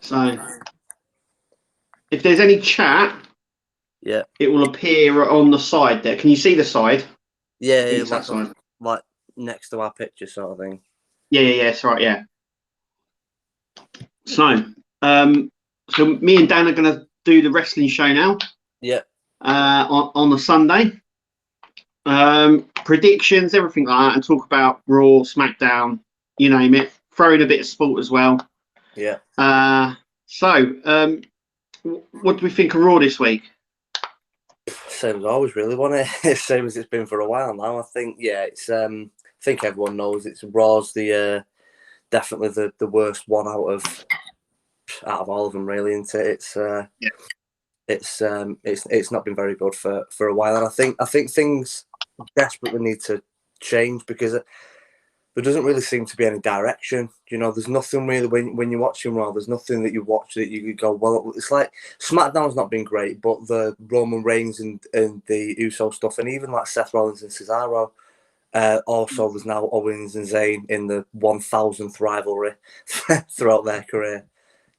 So if there's any chat, yeah, it will appear on the side there. Can you see the side? yeah, That side. like next to our picture, sort of thing. Yeah. That's right. Yeah. So, so me and Dan are going to do the wrestling show now. Yeah. On the Sunday. Predictions, everything like that, and talk about Raw, SmackDown, you name it. Throw in a bit of sport as well. Yeah. So, what do we think of Raw this week? Same as always, really, wasn't it? Same as it's been for a while now. I think, yeah, it's. I think everyone knows it's Raw's the definitely the worst one out of all of them, really. Isn't it? It's not been very good for a while, and I think things desperately need to change because there doesn't really seem to be any direction. You know, there's nothing really when you're watching Raw. There's nothing that you watch that you could go, well, it's like SmackDown's not been great, but the Roman Reigns and the Uso stuff, and even like Seth Rollins and Cesaro. Also, there's now Owens and Zayn in the 1000th rivalry throughout their career.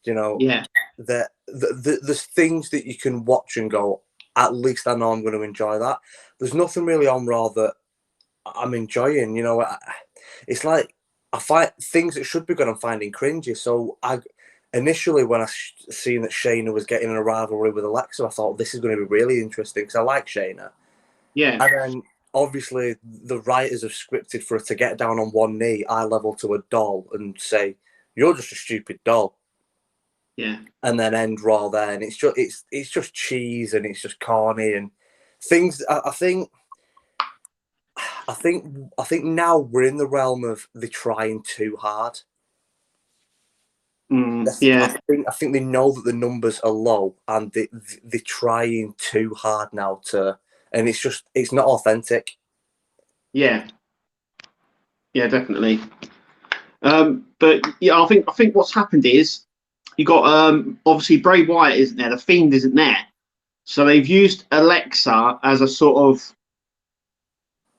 You know, Yeah. There's things that you can watch and go, at least I know I'm going to enjoy that. There's nothing really on Raw that I'm enjoying. You know, it's like I find things that should be good, I'm finding cringy. So initially when I seen that Shayna was getting in a rivalry with Alexa, I thought this is going to be really interesting because I like Shayna. Yeah. And then obviously the writers have scripted for her to get down on one knee, eye level to a doll, and say, "You're just a stupid doll." Yeah. And then end Raw there, and it's just cheese and it's just corny and things. I think now we're in the realm of they're trying too hard. Yeah. I think they know that the numbers are low and they're trying too hard now and it's not authentic. Yeah. Yeah, definitely. But yeah, I think what's happened is you got obviously Bray Wyatt isn't there, the Fiend isn't there, so they've used Alexa as a sort of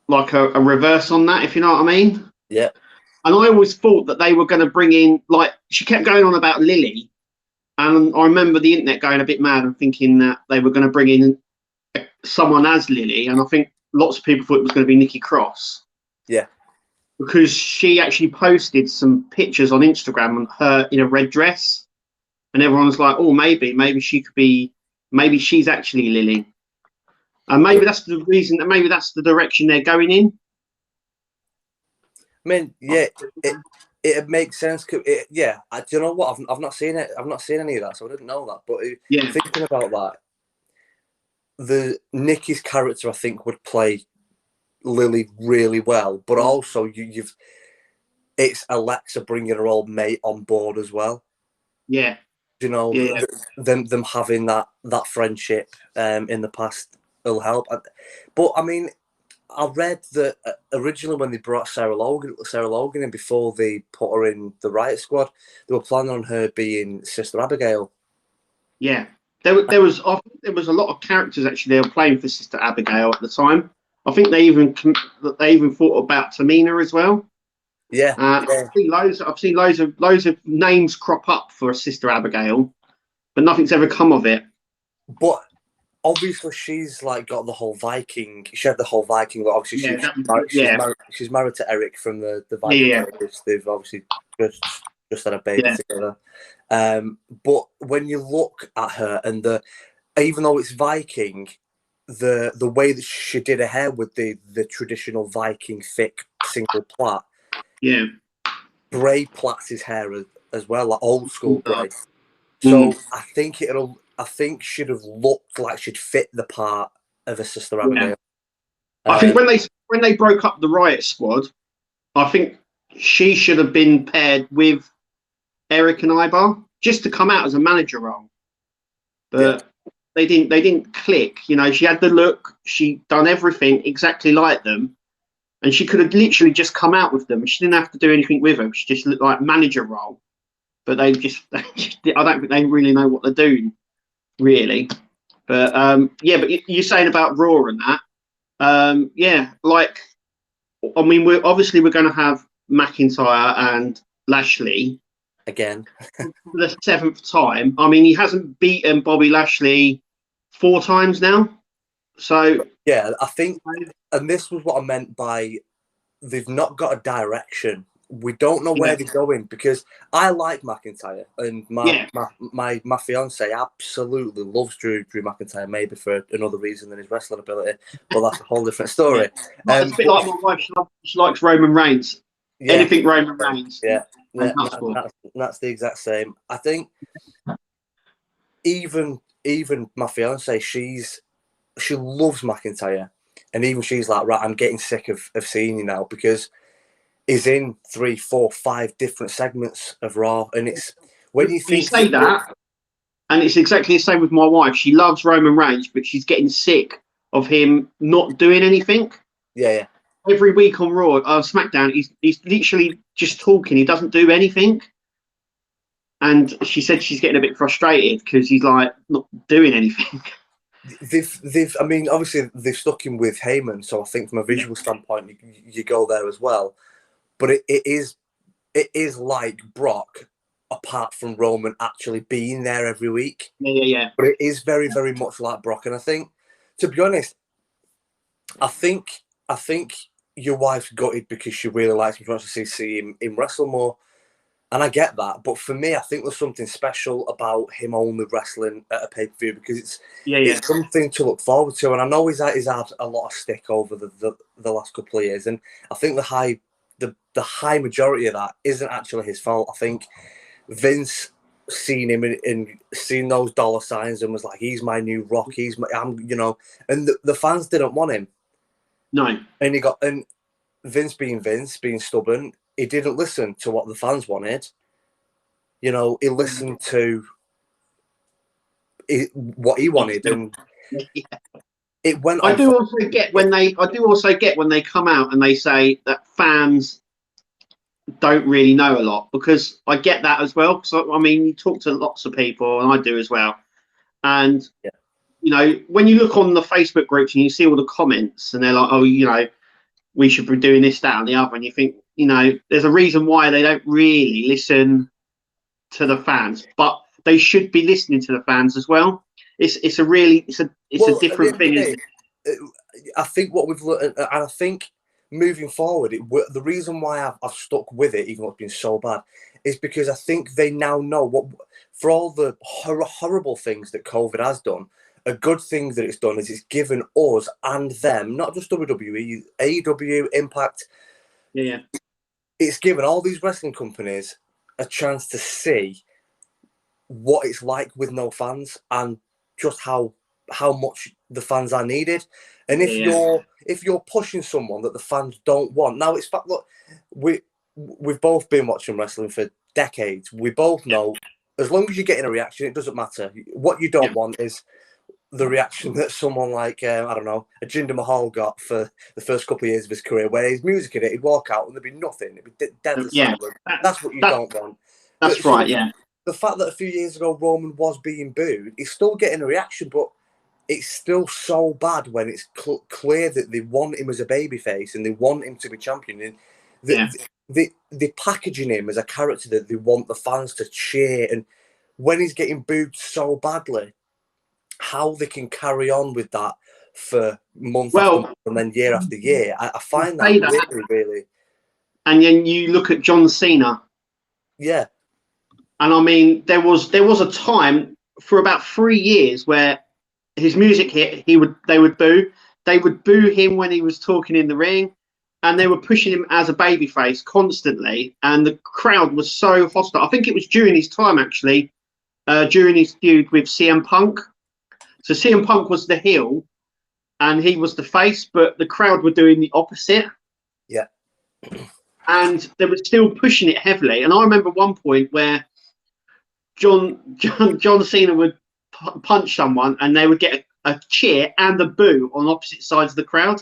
like a reverse on that, if you know what I mean. Yeah. And I always thought that they were going to bring in, like, she kept going on about Lily, and I remember the internet going a bit mad and thinking that they were going to bring in someone as Lily, and I think lots of people thought it was going to be Nikki Cross. Yeah. Because she actually posted some pictures on Instagram of her in a red dress, and everyone was like, "Oh, maybe she could be, maybe she's actually Lily." And maybe that's the reason, that maybe that's the direction they're going in. I mean, yeah, it makes sense. Do you know what? I've not seen it. I've not seen any of that, so I didn't know that. But thinking about that, the Nikki's character, I think, would play Lily really well. But also, it's Alexa bringing her old mate on board as well. Yeah. You know, them having that friendship in the past will help. But I mean, I read that originally when they brought Sarah Logan in before they put her in the Riot Squad, they were planning on her being Sister Abigail. Yeah, there was a lot of characters actually they were playing for Sister Abigail at the time. I think they even thought about Tamina as well. Yeah, I've seen loads of names crop up for Sister Abigail, but nothing's ever come of it. But obviously, she's like got the whole Viking. She had the whole Viking. Obviously, she's married to Eric from the Viking. Yeah. They've obviously just had a baby together. But when you look at her and even though it's Viking, the way that she did her hair with the traditional Viking thick single plait. Yeah. Bray plaits his hair as well, like old school Bray. So I think she'd have looked like she'd fit the part of a Sister Abigail. I think when they broke up the Riot Squad, I think she should have been paired with Eric and Ivar just to come out as a manager role. But they didn't click. You know, she had the look, she done everything exactly like them, and she could have literally just come out with them. She didn't have to do anything with them. She just looked like manager role. But I don't think they really know what they're doing, really. But but you're saying about Raw and that. Like, I mean, we're going to have McIntyre and Lashley. again. for the 7th time. I mean, he hasn't beaten Bobby Lashley 4 times now. So yeah, I think, and this was what I meant by they've not got a direction. We don't know where they're going, because I like McIntyre, and my fiance absolutely loves Drew McIntyre, maybe for another reason than his wrestling ability, but that's a whole different story. It's a bit like my wife. She likes Roman Reigns. Yeah, anything Roman Reigns. That's the exact same. I think even my fiance, she loves McIntyre, and even she's like, right, I'm getting sick of seeing you now, because he's in 3, 4, 5 different segments of Raw, and it's when you think say that, and it's exactly the same with my wife. She loves Roman Reigns, but she's getting sick of him not doing anything. Yeah. Every week on Raw, SmackDown, he's literally just talking. He doesn't do anything. And she said she's getting a bit frustrated because he's like not doing anything. I mean, obviously they've stuck him with Heyman, so I think from a visual standpoint, you go there as well. But it is like Brock, apart from Roman actually being there every week. Yeah. But it is very, very much like Brock, and I think, to be honest, I think your wife's gutted because she really likes him, she wants to see him wrestle more. And I get that, but for me, I think there's something special about him only wrestling at a pay-per-view, because it's something to look forward to. And I know he's had a lot of stick over the last couple of years, and I think the high majority of that isn't actually his fault. I think Vince seen him and seen those dollar signs and was like, he's my new Rock, and the fans didn't want him. No. And Vince, being stubborn, he didn't listen to what the fans wanted. He listened to what he wanted, and it went on. I do also get when they come out and they say that fans don't really know a lot, because I get that as well. So I mean, you talk to lots of people, and I do as well. And when you look on the Facebook groups and you see all the comments, and they're like, "Oh, we should be doing this, that, and the other," and you think, there's a reason why they don't really listen to the fans, but they should be listening to the fans as well. It's a different thing. I think what we've learned, and I think moving forward, the reason why I've stuck with it, even though it's been so bad, is because I think they now know what, for all the horrible things that COVID has done, a good thing that it's done is it's given us and them, not just WWE, AEW, Impact. Yeah. It's given all these wrestling companies a chance to see what it's like with no fans, and just how much the fans are needed. And if you're pushing someone that the fans don't want, now it's fact. Look, we've both been watching wrestling for decades. We both know, as long as you're getting a reaction, it doesn't matter. What you don't want is the reaction that someone like, I don't know, a Jinder Mahal got for the first couple of years of his career, where his music in it, he'd walk out and there'd be nothing. It'd be deadly silent. That's what you don't want. That's right, yeah. The fact that a few years ago Roman was being booed, he's still getting a reaction, but it's still so bad when it's clear that they want him as a babyface and they want him to be champion. And they're packaging him as a character that they want the fans to cheer. And when he's getting booed so badly, how they can carry on with that for month after month and then year after year, I find that really, really. And then you look at John Cena. Yeah. And I mean, there was a time for about 3 years where his music hit, they would boo. They would boo him when he was talking in the ring, and they were pushing him as a babyface constantly. And the crowd was so hostile. I think it was during his time, actually, during his feud with CM Punk. So CM Punk was the heel, and he was the face, but the crowd were doing the opposite. Yeah. And they were still pushing it heavily. And I remember one point where John Cena would punch someone, and they would get a cheer and a boo on opposite sides of the crowd.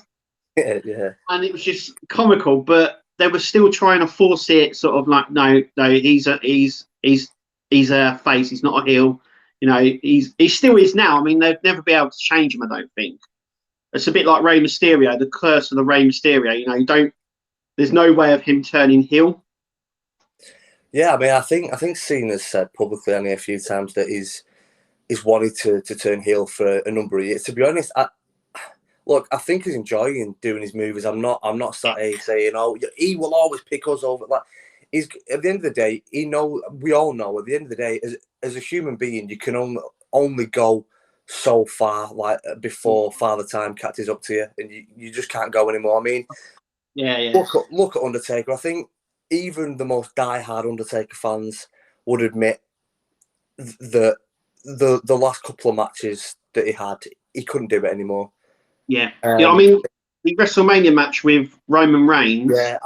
Yeah. And it was just comical, but they were still trying to force it, sort of like, no, he's a face, he's not a heel. He still is now. I mean, they'd never be able to change him, I don't think. It's a bit like Rey Mysterio, the curse of the Rey Mysterio. There's no way of him turning heel. Yeah, I mean, I think Cena's said publicly only a few times that he's wanted to turn heel for a number of years. To be honest, look, I think he's enjoying doing his movies. I'm not sat here saying, oh, he will always pick us over. Like, he's at the end of the day, we all know at the end of the day, as a human being, you can only go so far, like before Father Time catches up to you, and you just can't go anymore. I mean, Yeah. look at Undertaker. I think even the most die-hard Undertaker fans would admit that the last couple of matches that he had, he couldn't do it anymore. Yeah. I mean, the WrestleMania match with Roman Reigns. Yeah.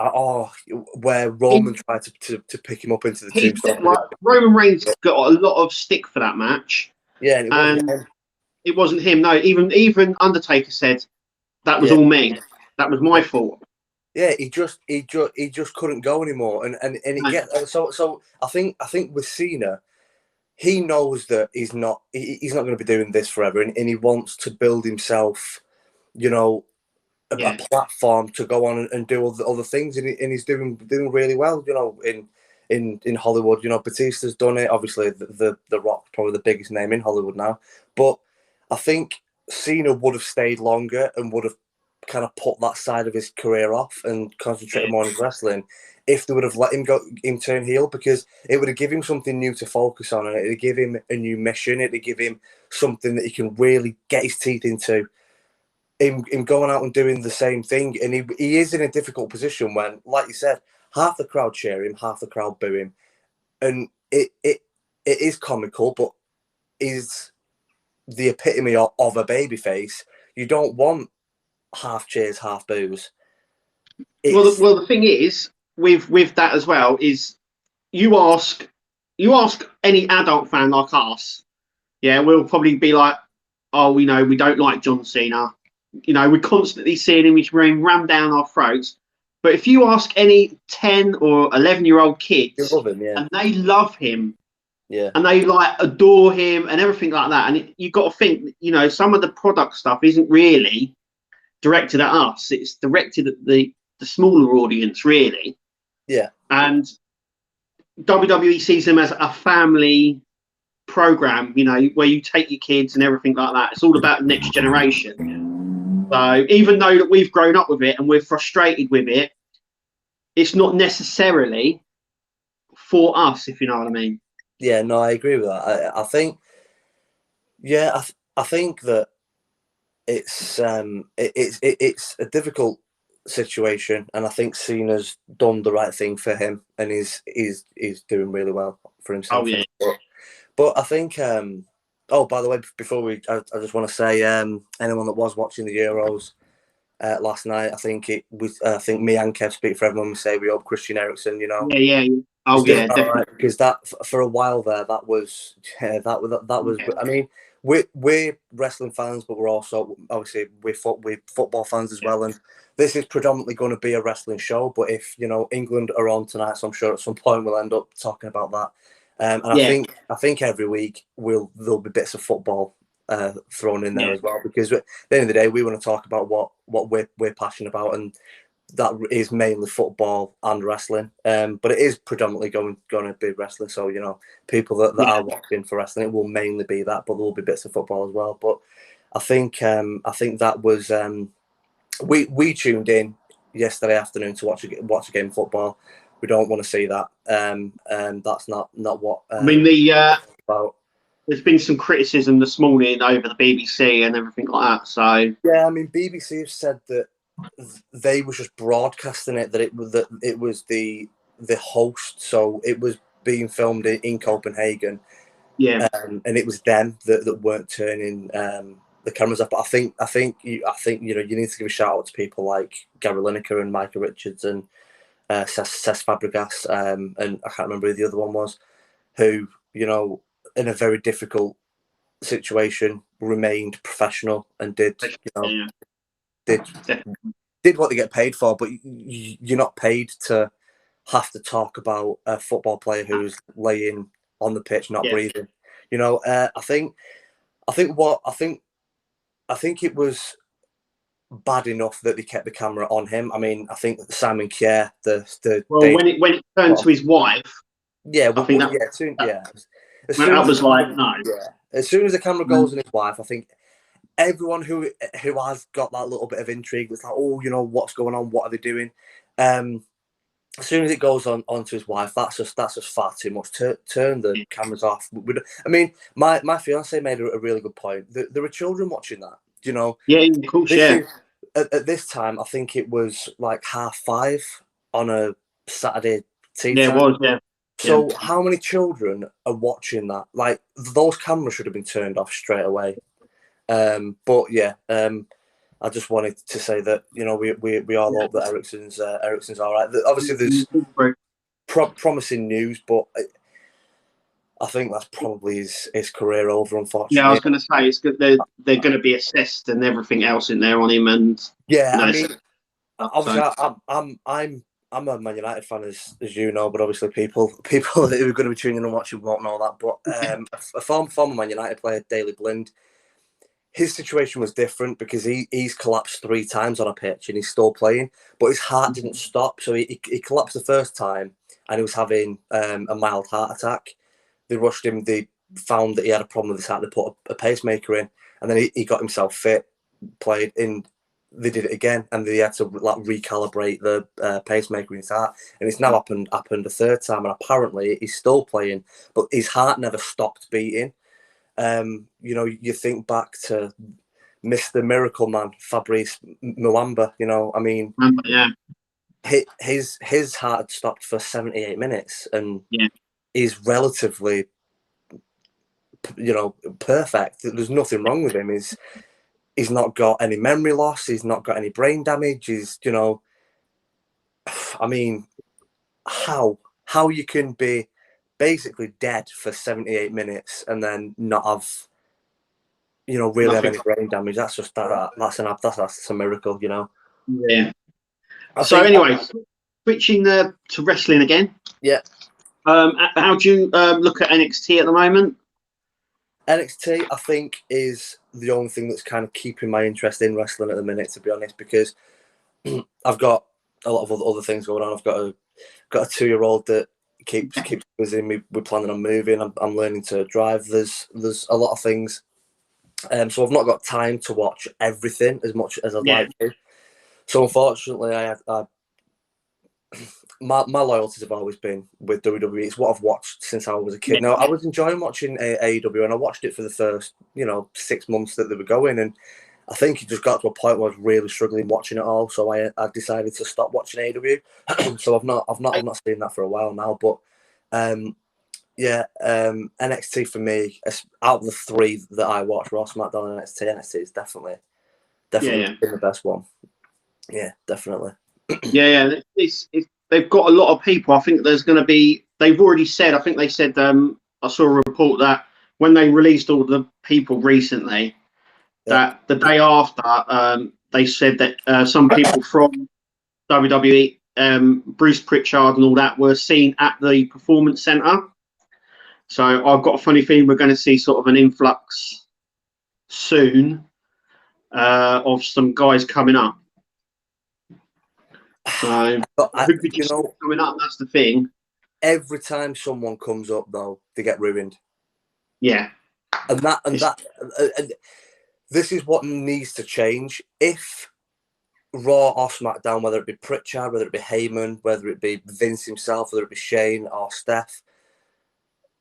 Where Roman tried to pick him up into the tombstone. Like, Roman Reigns got a lot of stick for that match. Yeah, and it wasn't him. No, even Undertaker said that was all me. That was my fault. Yeah, he just couldn't go anymore, and it gets so. I think with Cena, he knows that he's not going to be doing this forever, and he wants to build himself, a platform to go on and do other things, and he's doing really well, in Hollywood. Batista's done it. Obviously, the Rock's probably the biggest name in Hollywood now, but I think Cena would have stayed longer and would have kind of put that side of his career off and concentrated more on his wrestling if they would have let him turn heel, because it would have given him something new to focus on, and it would give him a new mission. It would give him something that he can really get his teeth into. Him going out and doing the same thing, and he is in a difficult position when, like you said, half the crowd cheer him, half the crowd boo him, and it is comical, but is the epitome of a babyface. You don't want half cheers, half boos. Well, the thing is with that as well is you ask any adult fan like us, we'll probably be like, oh, we don't like John Cena. We're constantly seeing him, he's being rammed down our throats. But if you ask any 10 or 11-year-old kids, and they love him, and they adore him and everything like that, and you've got to think, some of the product stuff isn't really directed at us. It's directed at the smaller audience, really. Yeah. And WWE sees them as a family program, where you take your kids and everything like that. It's all about the next generation. So even though that we've grown up with it and we're frustrated with it, it's not necessarily for us, if you know what I mean. Yeah, no, I agree with that. I think, I think that it's a difficult situation, and I think Cena's done the right thing for him, and he's doing really well for himself. Oh, yeah. But I think, by the way, before I just want to say, anyone that was watching the Euros last night, I think me and Kev speak for everyone. We say we hope Christian Eriksen, Yeah. Oh, yeah, definitely. Right, because that for a while there, that was. I mean, we're wrestling fans, but we're also obviously we're football fans as well, and this is predominantly going to be a wrestling show. But if England are on tonight, so I'm sure at some point we'll end up talking about that. And I think every week there'll be bits of football thrown in there as well, because at the end of the day, we want to talk about what we're passionate about, and that is mainly football and wrestling. But it is predominantly going to be wrestling. So people that are watching for wrestling, it will mainly be that, but there will be bits of football as well. But I think that was we tuned in yesterday afternoon to watch a game of football. We don't want to see that. That's not what. I mean, there's been some criticism this morning over the BBC and everything like that. So yeah, I mean, BBC have said that they were just broadcasting it, that it was the host, so it was being filmed in Copenhagen. Yeah, and it was them that weren't turning the cameras up. But I think you need to give a shout out to people like Gary Lineker and Micah Richards and Cesc Fabregas, and I can't remember who the other one was, who in a very difficult situation remained professional and did what they get paid for. But you're not paid to have to talk about a football player who's laying on the pitch not breathing. I think it was bad enough that they kept the camera on him. I mean, I think Simon Kjær, when it turned to his wife, Yeah, I think that, yeah. As that, soon that as was like, no. yeah, as soon as the camera goes on his wife, I think everyone who has got that little bit of intrigue, it's like, oh, you know, what's going on? What are they doing? As soon as it goes on onto his wife, that's just far too much. Turn the cameras off. I mean, my fiance made a really good point. There are children watching that. You know, Yeah, of course, this yeah. is at this time. I think it was like 5:30 on a Saturday tea Yeah, it time. was, yeah. So how many children are watching that? Like those cameras should have been turned off straight away. But yeah, I just wanted to say that, you know, we all hope that Eriksen's all right. Obviously, there's promising news, but I think that's probably his career over, unfortunately. Yeah, I was going to say it's good. They're going to be assessed and everything else in there on him, and yeah, you know, I mean, obviously, I'm a Man United fan, as you know, but obviously people who are going to be tuning and watching won't know that. But a former Man United player, Daley Blind, his situation was different because he's collapsed 3 times on a pitch and he's still playing, but his heart didn't stop. So he collapsed the first time and he was having a mild heart attack. They rushed him. They found that he had a problem with his heart. They put a pacemaker in, and then he got himself fit, played in. They did it again, and they had to like recalibrate the pacemaker in his heart. And it's now happened a 3rd time, and apparently he's still playing, but his heart never stopped beating. You know, you think back to Mr. Miracle Man, Fabrice Muamba. You know, I mean, yeah, his heart had stopped for 78 minutes, and yeah, he's relatively, you know, perfect. There's nothing wrong with him. He's not got any memory loss. He's not got any brain damage. He's, you know, I mean, how you can be basically dead for 78 minutes and then not have, you know, really have any brain damage. That's just that's a miracle, you know. Yeah. So anyway, switching to wrestling again. Yeah. How do you look at NXT at the moment? NXT, I think, is the only thing that's kind of keeping my interest in wrestling at the minute, to be honest, because I've got a lot of other things going on. I've got a 2-year-old that keeps busy. We're planning on moving. I'm learning to drive. There's a lot of things, so I've not got time to watch everything as much as I'd like to. So unfortunately, my loyalties have always been with WWE. It's what I've watched since I was a kid. Now, I was enjoying watching AEW, and I watched it for the first, 6 months that they were going, and I think it just got to a point where I was really struggling watching it all. So I decided to stop watching AEW. So I've not seen that for a while now. But NXT for me, out of the 3 that I watch, Raw, SmackDown, and NXT is definitely been the best one. Yeah, definitely. Yeah. They've got a lot of people. I think there's going to be. They've already said. I think they said. I saw a report that when they released all the people recently, that the day after, they said that some people from WWE, Bruce Pritchard and all that, were seen at the Performance Center. So I've got a funny feeling we're going to see sort of an influx soon of some guys coming up. So coming up, that's the thing. Every time someone comes up, though, they get ruined. Yeah, and this is what needs to change. If Raw or SmackDown, whether it be Pritchard, whether it be Heyman, whether it be Vince himself, whether it be Shane or Steph,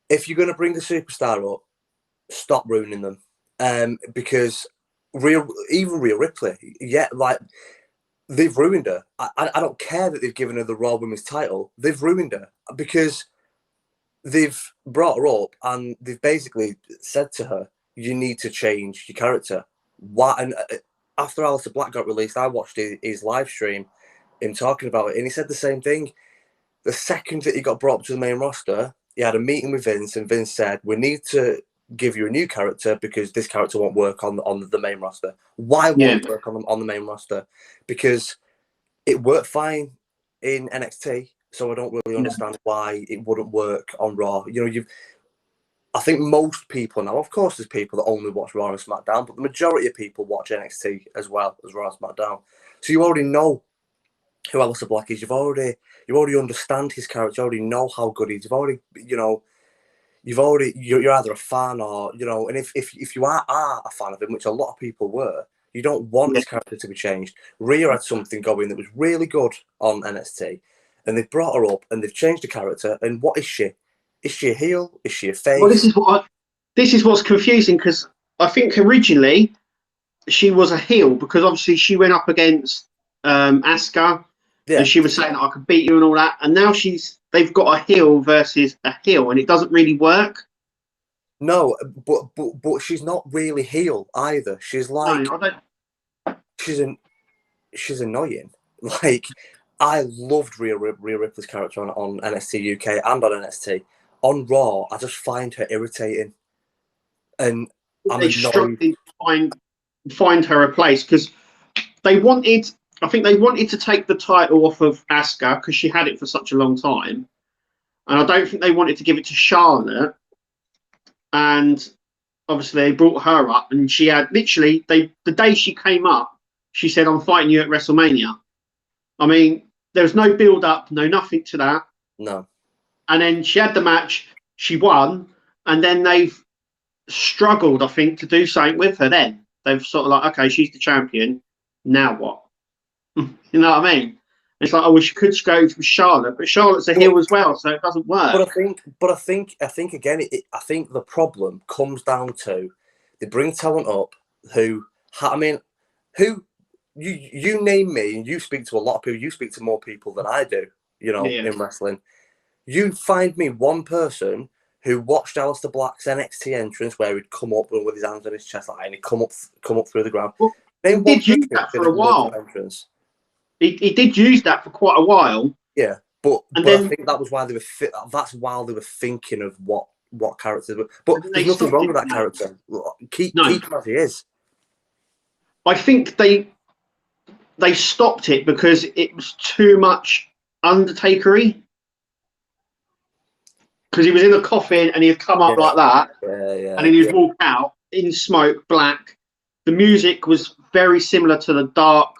if you're going to bring a superstar up, stop ruining them. Because even Rhea Ripley, they've ruined her. I don't care that they've given her the Raw Women's title. They've ruined her because they've brought her up and they've basically said to her, you need to change your character. Why? And after Aleister Black got released, I watched his live stream, him talking about it, and he said the same thing. The second that he got brought up to the main roster, he had a meeting with Vince, and Vince said, we need to give you a new character because this character won't work on the main roster. Why won't it work on the main roster? Because it worked fine in NXT, so I don't really understand why it wouldn't work on Raw. I think most people now, of course, there's people that only watch Raw and SmackDown, but the majority of people watch NXT as well as Raw and SmackDown. So you already know who Alistair Black is, you already understand his character, you already know how good he is, you're either a fan or, and if you are a fan of him, which a lot of people were, you don't want his character to be changed. Rhea had something going that was really good on NXT, and they've brought her up and they've changed the character. And what is she? Is she a heel? Is she a face? Well, this is what's confusing, because I think originally she was a heel because obviously she went up against Asuka, and she was saying that I could beat you and all that, and now they've got a heel versus a heel, and it doesn't really work. No, but she's not really heel either. She's like, she's annoying. Like, I loved Rhea Ripley's character on NXT UK and on NXT. On Raw, I just find her irritating, and I'm struggling to find her a place, because I think they wanted to take the title off of Asuka because she had it for such a long time, and I don't think they wanted to give it to Charlotte. And obviously they brought her up, and she had literally the day she came up, she said, "I'm fighting you at WrestleMania." I mean, there was no build up, no nothing to that. No. And then she had the match, she won, and then they've struggled, I think, to do something with her. Then they've sort of like, okay, she's the champion, now what? You know what I mean? It's like, oh, well, she could go with Charlotte, but Charlotte's a heel as well, so it doesn't work. But I think again, I think the problem comes down to they bring talent up who you name me, and you speak to a lot of people. You speak to more people than I do, in wrestling. You find me one person who watched Aleister Black's NXT entrance where he'd come up with his hands on his chest and he'd come up through the ground. Well, he did use that for a while. He did use that for quite a while. Yeah, but I think that was why they were. That's while they were thinking of what characters. But there's nothing wrong with that character. Keep him as he is. I think they stopped it because it was too much Undertaker-y. Because he was in a coffin and he'd come up like that, and then he'd walk out in smoke, black. The music was very similar to the dark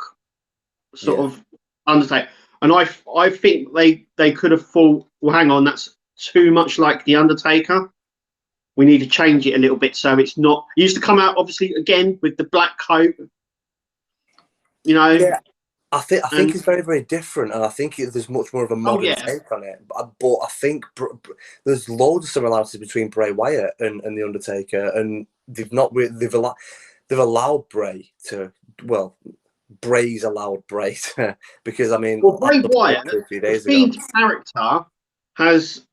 sort of Undertaker, and I think they could have thought, well, hang on, that's too much like the Undertaker. We need to change it a little bit so it's not. He used to come out obviously again with the black coat, Yeah. I think it's very, very different, and I think there's much more of a modern take on it. But I think there's loads of similarities between Bray Wyatt and the Undertaker, and they've allowed Bray to Bray's allowed Bray to, because I mean, Bray Wyatt, the Fiend character has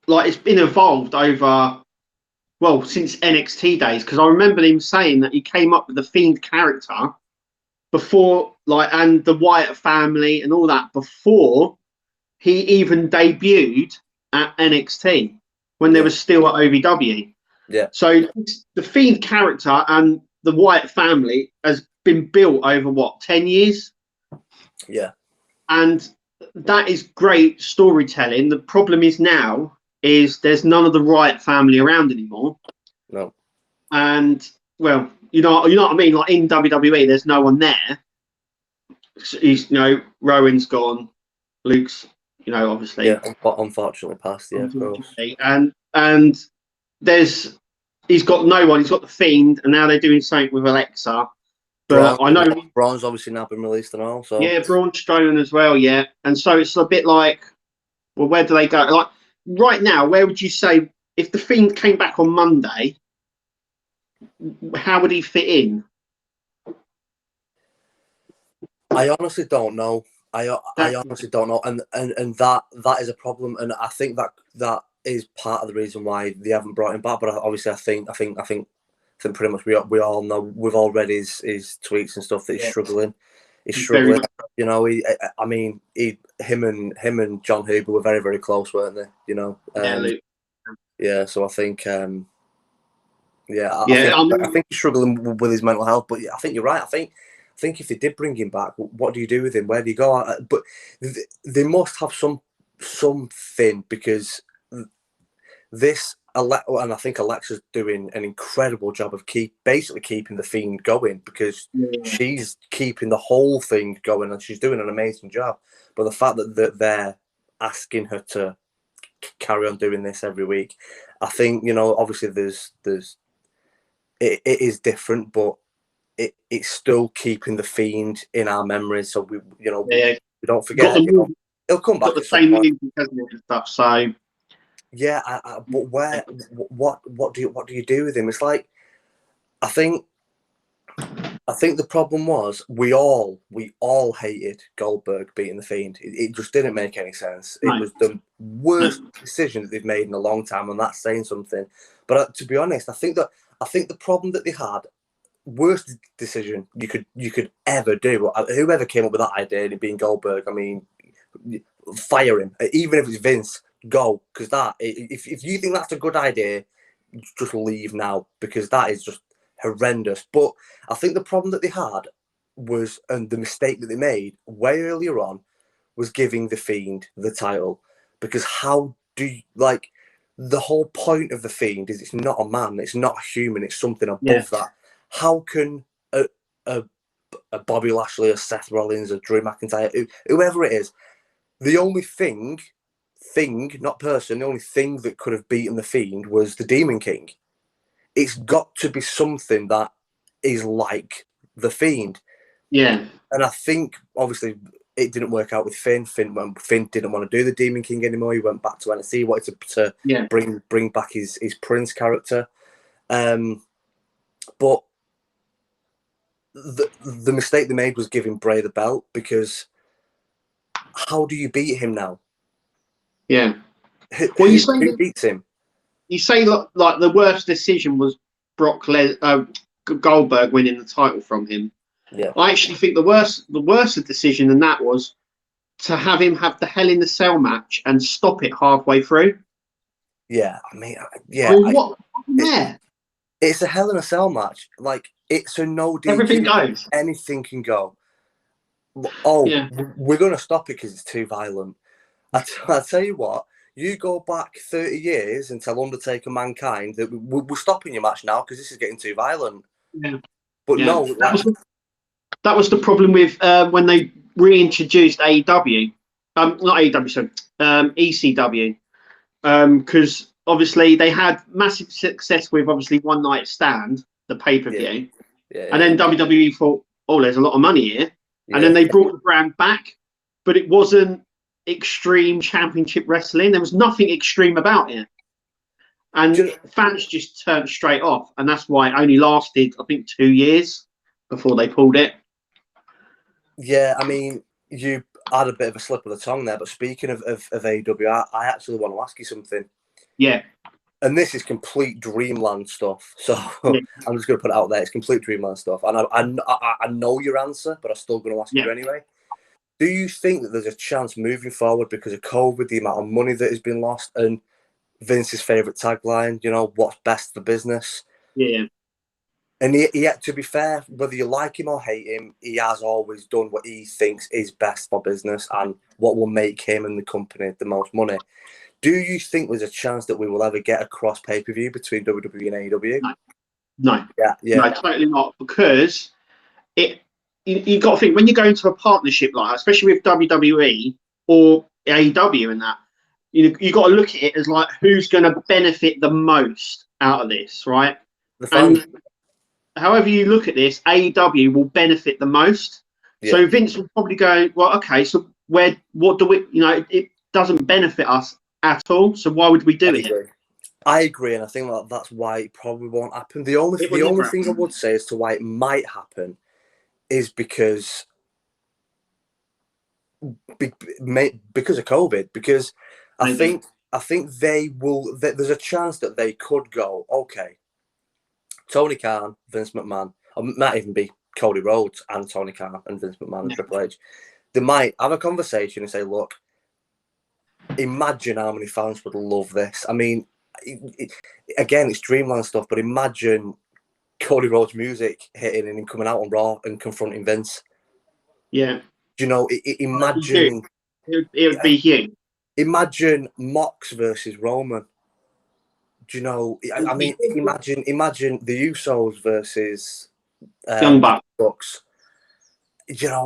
it's been evolved over since NXT days, because I remember him saying that he came up with the Fiend character before, and the Wyatt family and all that, before he even debuted at NXT when they were still at OVW. Yeah. So the Fiend character and the Wyatt family has been built over 10 years? Yeah. And that is great storytelling. The problem is now there's none of the Wyatt family around anymore. No. And you know what I mean? Like in WWE, there's no one there. He's Rowan's gone, Luke's obviously unfortunately passed. Yeah, of course. And he's got no one. He's got the Fiend, and now they're doing something with Alexa. But I know Braun's obviously now been released and all. So Braun Strowman as well. Yeah, and so it's a bit like, well, where do they go? Like right now, where would you say if the Fiend came back on Monday? How would he fit in? I honestly don't know. I honestly don't know, and that is a problem, and I think that is part of the reason why they haven't brought him back. But obviously, I think pretty much we all know, we've all read his tweets and stuff that he's struggling. He's struggling. Him and John Huber were very, very close, weren't they? Yeah. So I think. I think he's struggling with his mental health, but I think you're right. I think if they did bring him back, what do you do with him? Where do you go? But they must have something, because this and I think Alexa's doing an incredible job of basically keeping the Fiend going, because she's keeping the whole thing going, and she's doing an amazing job. But the fact that they're asking her to carry on doing this every week, I think, you know, obviously it is different, but it's still keeping the Fiend in our memories. So we, you know, we don't forget. You know, he'll come back. Got the same music, hasn't it, and stuff. So yeah, but what do you do with him? It's like, I think the problem was we all hated Goldberg beating the Fiend. It just didn't make any sense. It was the worst decision that they've made in a long time, and that's saying something. But to be honest, I think the problem that they had, worst decision you could ever do. Whoever came up with that idea, it being Goldberg, I mean, fire him. Even if it's Vince, go, because that, if you think that's a good idea, just leave now, because that is just horrendous. But I think the problem that they had was, and the mistake that they made way earlier on, was giving the Fiend the title. Because how do you, like, the whole point of the Fiend is it's not a man, it's not a human, it's something above that. How can a Bobby Lashley, a Seth Rollins, a Drew McIntyre, whoever it is, the only thing, not person, the only thing that could have beaten the Fiend was the Demon King. It's got to be something that is like the Fiend. Yeah. And I think, obviously, it didn't work out with Finn. Finn didn't want to do the Demon King anymore. He went back to NXT. He wanted to bring back his Prince character. But the mistake they made was giving Bray the belt, because how do you beat him now? Yeah. Who beats him? You say like the worst decision was Goldberg winning the title from him. Yeah. I actually think the worst decision than that was to have him have the Hell in the Cell match and stop it halfway through. Yeah, I mean, what there? It's a Hell in a Cell match. Like, it's a no DQ. Everything goes. Anything can go. We're going to stop it because it's too violent. I tell you what, you go back 30 years and tell Undertaker, Mankind that we're stopping your match now because this is getting too violent. Yeah. But no. That was the problem with when they reintroduced AEW. Not AEW, sorry, ECW. Because obviously they had massive success with, obviously, One Night Stand, the pay-per-view. And then WWE thought, oh, there's a lot of money here. And then they brought the brand back, but it wasn't Extreme Championship Wrestling. There was nothing extreme about it. And fans just turned straight off. And that's why it only lasted, I think, 2 years before they pulled it. Yeah, I mean, you had a bit of a slip of the tongue there, but speaking of AEW, I actually want to ask you something. Yeah. And this is complete dreamland stuff. So I'm just going to put it out there. It's complete dreamland stuff. And I know your answer, but I'm still going to ask you anyway. Do you think that there's a chance moving forward, because of COVID, the amount of money that has been lost, and Vince's favourite tagline, you know, what's best for business? Yeah. And yet, to be fair, whether you like him or hate him, he has always done what he thinks is best for business and what will make him and the company the most money. Do you think there's a chance that we will ever get a cross pay-per-view between WWE and AEW? No. Yeah. No, totally not. Because you've got to think, when you go into a partnership like that, especially with WWE or AEW and that, you've got to look at it as like, who's going to benefit the most out of this, right? And however you look at this, AEW will benefit the most. Yeah. So Vince will probably go, well, okay, so what do we, you know, it doesn't benefit us at all. So why would we do it? I agree, and I think that's why it probably won't happen. The only thing I would say as to why it might happen is because of COVID. Because I think they will. There's a chance that they could go, okay, Tony Khan, Vince McMahon, or it might even be Cody Rhodes and Tony Khan and Vince McMahon and Triple H. They might have a conversation and say, look, imagine how many fans would love this. I mean, again, it's dreamland stuff, but imagine Cody Rhodes' music hitting and him coming out on Raw and confronting Vince. Yeah. Do you know, imagine... It would be huge. Imagine Mox versus Roman. Do you know? I mean, imagine the Usos versus Young Bucks. Bucks. Do you know?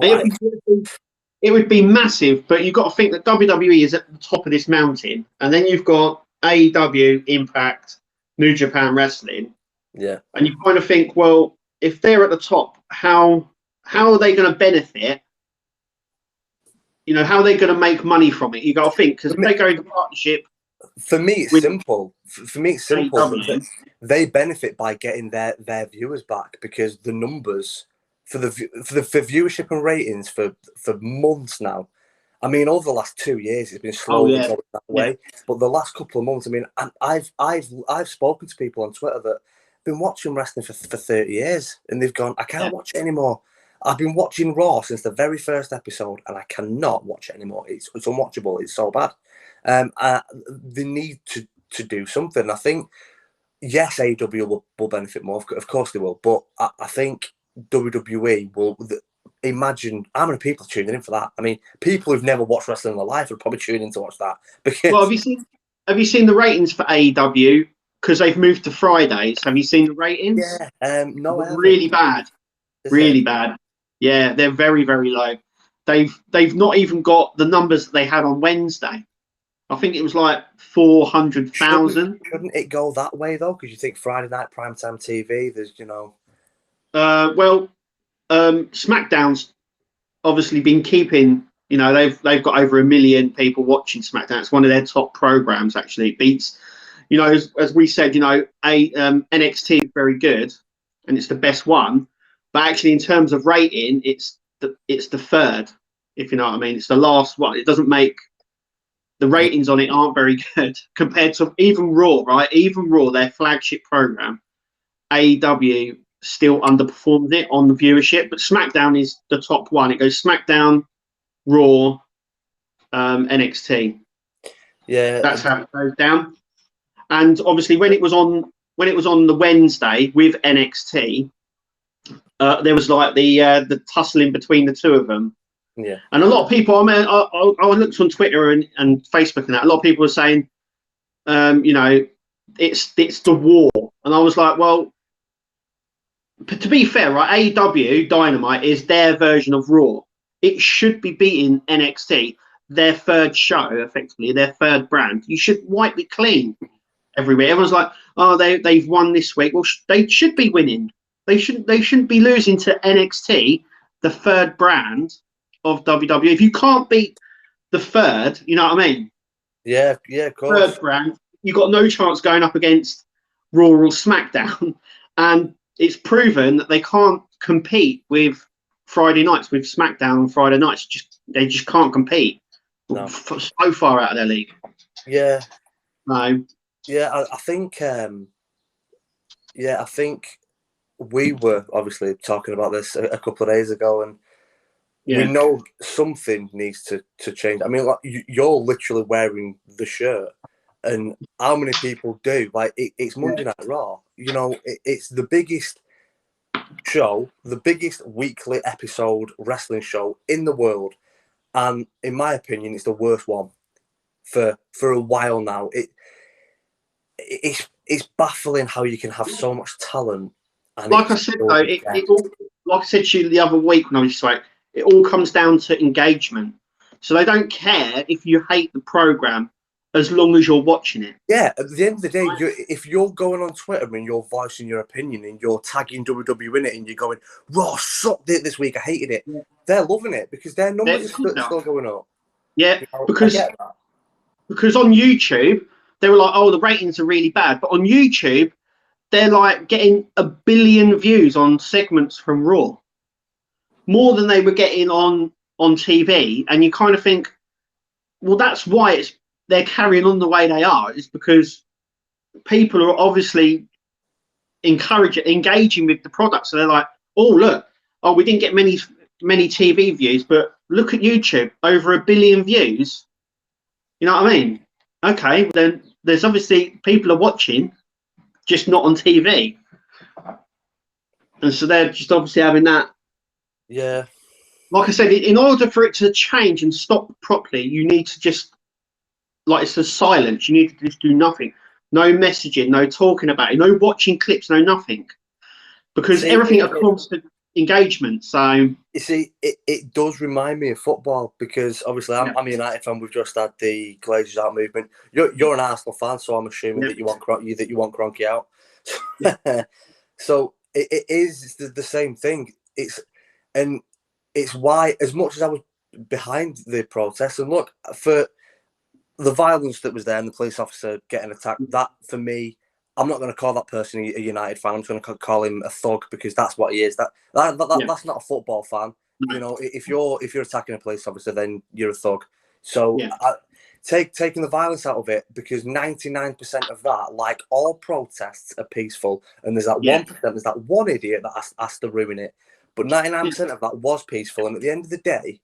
It would be massive, but you've got to think that WWE is at the top of this mountain, and then you've got AEW, Impact, New Japan Wrestling. Yeah. And you kind of think, well, if they're at the top, how are they going to benefit? You know, how are they going to make money from it? You got to think, because if they go into partnership. For me, it's simple. For me, it's simple. They benefit by getting their viewers back, because the numbers for viewership and ratings for months now. I mean, over the last 2 years, it's been slowly going that way. But the last couple of months, I mean, I've spoken to people on Twitter that have been watching wrestling for 30 years, and they've gone, I can't watch it anymore. I've been watching Raw since the very first episode, and I cannot watch it anymore. It's unwatchable. It's so bad. They need to do something. I think, yes, AEW will benefit more. Of course they will. But I think WWE will. Imagine how many people are tuning in for that. I mean, people who've never watched wrestling in their life would probably tune in to watch that. Because... Well, have you seen the ratings for AEW? Because they've moved to Fridays. Have you seen the ratings? Yeah. No, really bad. Really bad. Yeah, they're very, very low. They've not even got the numbers that they had on Wednesday. I think it was like 400,000. Shouldn't it go that way though? Because you think Friday night primetime TV, there's SmackDown's obviously been keeping. You know, they've got over 1 million people watching SmackDown. It's one of their top programs. Actually, it beats. You know, as we said, you know, NXT is very good, and it's the best one. But actually, in terms of rating, it's the third. If you know what I mean, it's the last one. It doesn't make. The ratings on it aren't very good compared to even Raw, right? Even Raw, their flagship program, AEW still underperforms it on the viewership, but SmackDown is the top one. It goes SmackDown, Raw, NXT. Yeah, that's how it goes down. And obviously, when it was on the Wednesday with NXT, there was like the tussling between the two of them. Yeah, and a lot of people. I mean, I looked on Twitter and Facebook and that. A lot of people were saying, you know, it's the war, and I was like, well, to be fair, right? AEW Dynamite is their version of Raw. It should be beating NXT, their third show, effectively their third brand. You should wipe it clean everywhere. Everyone's like, oh, they've won this week. Well, they should be winning. They shouldn't be losing to NXT, the third brand of WWE. If you can't beat the third, you know what I mean? Yeah, of course. Third brand, you've got no chance going up against Raw or SmackDown. And it's proven that they can't compete with Friday nights, with SmackDown on Friday nights. They just can't compete. No. So far out of their league. Yeah. No. Yeah, I think. I think we were obviously talking about this a couple of days ago, and we know something needs to change. I mean, like you're literally wearing the shirt, and how many people do? Like it's Monday Night Raw. You know, it's the biggest show, the biggest weekly episode wrestling show in the world, and in my opinion, it's the worst one for a while now. It's baffling how you can have so much talent. And like I said though, like I said to you the other week when I was just like, it all comes down to engagement. So they don't care if you hate the program as long as you're watching it. Yeah, at the end of the day, if you're going on Twitter and you're voicing your opinion and you're tagging WWE in it and you're going, Raw sucked it this week, I hated it, they're loving it because their numbers are still going up. Yeah, you know, because on YouTube, they were like, oh, the ratings are really bad. But on YouTube, they're like getting 1 billion views on segments from Raw. More than they were getting on TV. And you kind of think, well, that's why they're carrying on the way they are. It's because people are obviously engaging with the product. So they're like, oh, look, we didn't get many TV views, but look at YouTube, over 1 billion views. You know what I mean? Okay, then there's obviously people are watching, just not on TV. And so they're just obviously having that. Yeah. Like I said, in order for it to change and stop properly, you need to just, like it's a silence, you need to just do nothing. no messaging, no talking about it, no watching clips, no nothing, because everything a constant engagement. So you see, it does remind me of football, because obviously I'm a United fan. We've just had the Glazers out movement. You're an Arsenal fan, so I'm assuming that you want Kroenke out. So it is the same thing. It's why, as much as I was behind the protests, and look, for the violence that was there and the police officer getting attacked, that for me, I'm not going to call that person a United fan. I'm going to call him a thug, because that's what he is. That's not a football fan. You know, if you're attacking a police officer, then you're a thug. So taking the violence out of it, because 99% of that, like all protests, are peaceful, and there's that 1%, there's that one idiot that has to ruin it. But 99% of that was peaceful, and at the end of the day,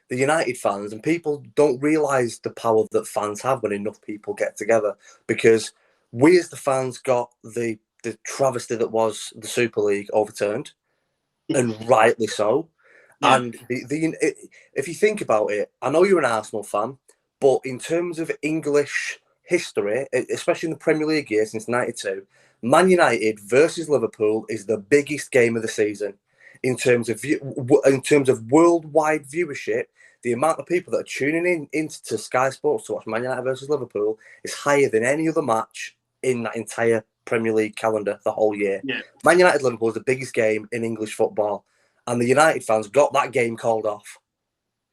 the United fans, and people don't realise the power that fans have when enough people get together, because we as the fans got the travesty that was the Super League overturned, and rightly so. And if you think about it, I know you're an Arsenal fan, but in terms of English history, especially in the Premier League year since '92, Man United versus Liverpool is the biggest game of the season in terms of worldwide viewership. The amount of people that are tuning in into Sky Sports to watch Man United versus Liverpool is higher than any other match in that entire Premier League calendar the whole year. Man United Liverpool is the biggest game in English football, and the United fans got that game called off.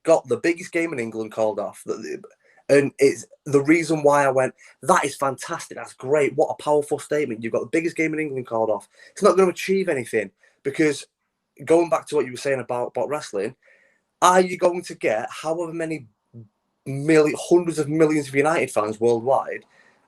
Got the biggest game in England called off. And it's the reason why I went, that is fantastic. That's great. What a powerful statement. You've got the biggest game in England called off. It's not going to achieve anything, because going back to what you were saying about wrestling, are you going to get however many hundreds of millions of United fans worldwide?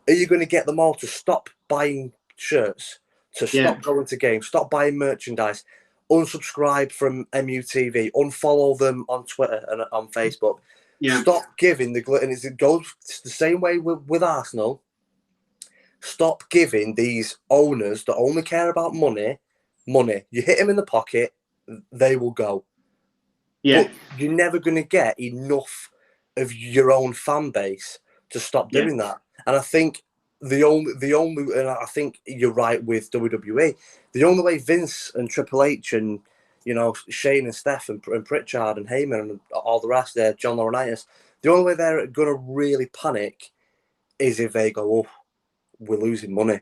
Are you going to get them all to stop buying shirts, to stop going to games, stop buying merchandise, unsubscribe from MUTV, unfollow them on Twitter and on Facebook? Stop giving and it goes the same way with Arsenal. Stop giving these owners that only care about money. You hit them in the pocket, they will go. But you're never going to get enough of your own fan base to stop doing that. And I think the only, and I think you're right with WWE, the only way Vince and Triple H and, you know, Shane and Steph and Pritchard and Heyman and all the rest there, John Laurinaitis, the only way they're going to really panic is if they go, oh, we're losing money.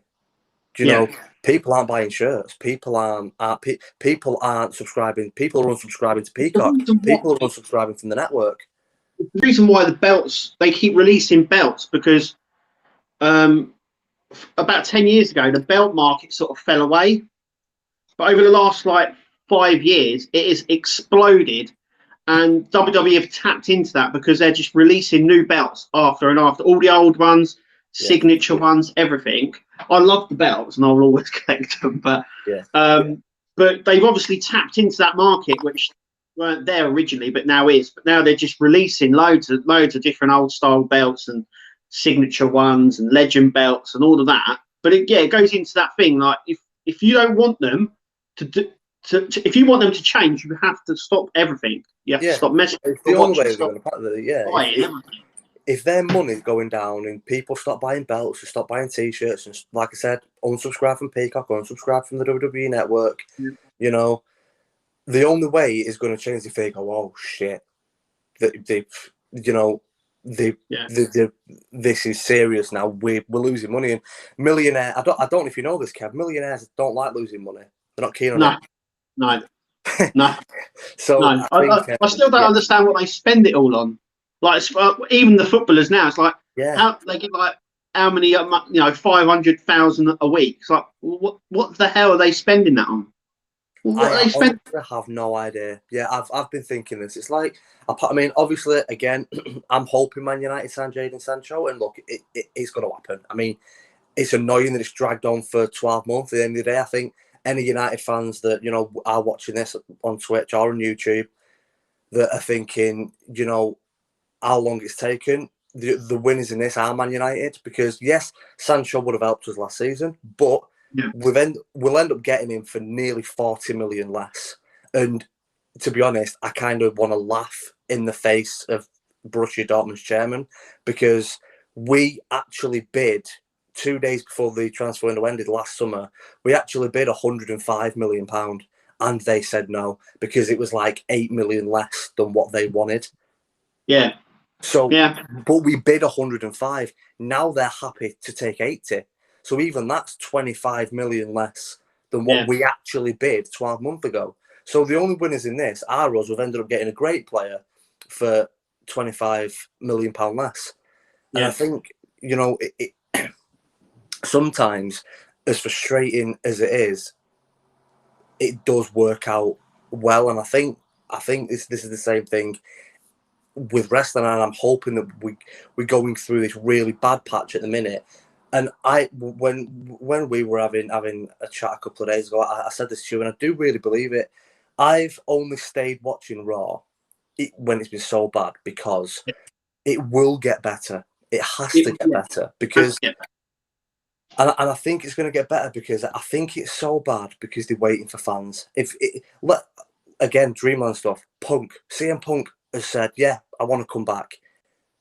Do you know, people aren't buying shirts. People aren't subscribing. People are unsubscribing to Peacock. People are unsubscribing from the network. The reason why the belts, they keep releasing belts, because about 10 years ago, the belt market sort of fell away. But over the last 5 years, it has exploded. And WWE have tapped into that, because they're just releasing new belts after and after. All the old ones, signature ones, everything. I love the belts and I will always collect them. But but they've obviously tapped into that market, which weren't there originally, but now is. But now they're just releasing loads of different old style belts and signature ones and legend belts and all of that. But it goes into that thing, like if you don't want them if you want them to change, you have to stop everything. You have to stop messing. The only way they're going to if their money's going down and people stop buying belts, and stop buying T-shirts, and like I said, unsubscribe from Peacock, unsubscribe from the WWE network, you know, the only way is going to change if they go, oh shit, this is serious now. We're losing money, and millionaire. I don't know if you know this, Kev. Millionaires don't like losing money. They're not keen on it. No. So no. I still don't understand what they spend it all on. Like even the footballers now, it's like how they get how many 500,000 a week. It's like what the hell are they spending that on? I have no idea. Yeah, I've been thinking this. It's like, I mean, obviously, again, I'm hoping Man United sign Jadon Sancho, and look, it's going to happen. I mean, it's annoying that it's dragged on for 12 months. At the end of the day, I think any United fans that, you know, are watching this on Twitch or on YouTube that are thinking, you know, how long it's taken, the winners in this are Man United, because yes, Sancho would have helped us last season, but we'll end up getting him for nearly 40 million less. And to be honest, I kind of want to laugh in the face of Borussia Dortmund's chairman, because we actually bid 2 days before the transfer window ended last summer, we actually bid £105 million, and they said no because it was like 8 million less than what they wanted. Yeah. So, yeah, but we bid 105. Now they're happy to take 80. So even that's 25 million less than what we actually bid 12 months ago. So the only winners in this are us. We've ended up getting a great player for £25 million less. And I think, you know, sometimes, as frustrating as it is, it does work out well. And I think this is the same thing with wrestling, and I'm hoping that we're going through this really bad patch at the minute. And when we were having a chat a couple of days ago, I said this to you, and I do really believe it. I've only stayed watching Raw when it's been so bad because it will get better. It has to get better because, and I think it's going to get better because I think it's so bad because they're waiting for fans. Again, Dreamland stuff, CM Punk has said, yeah, I want to come back.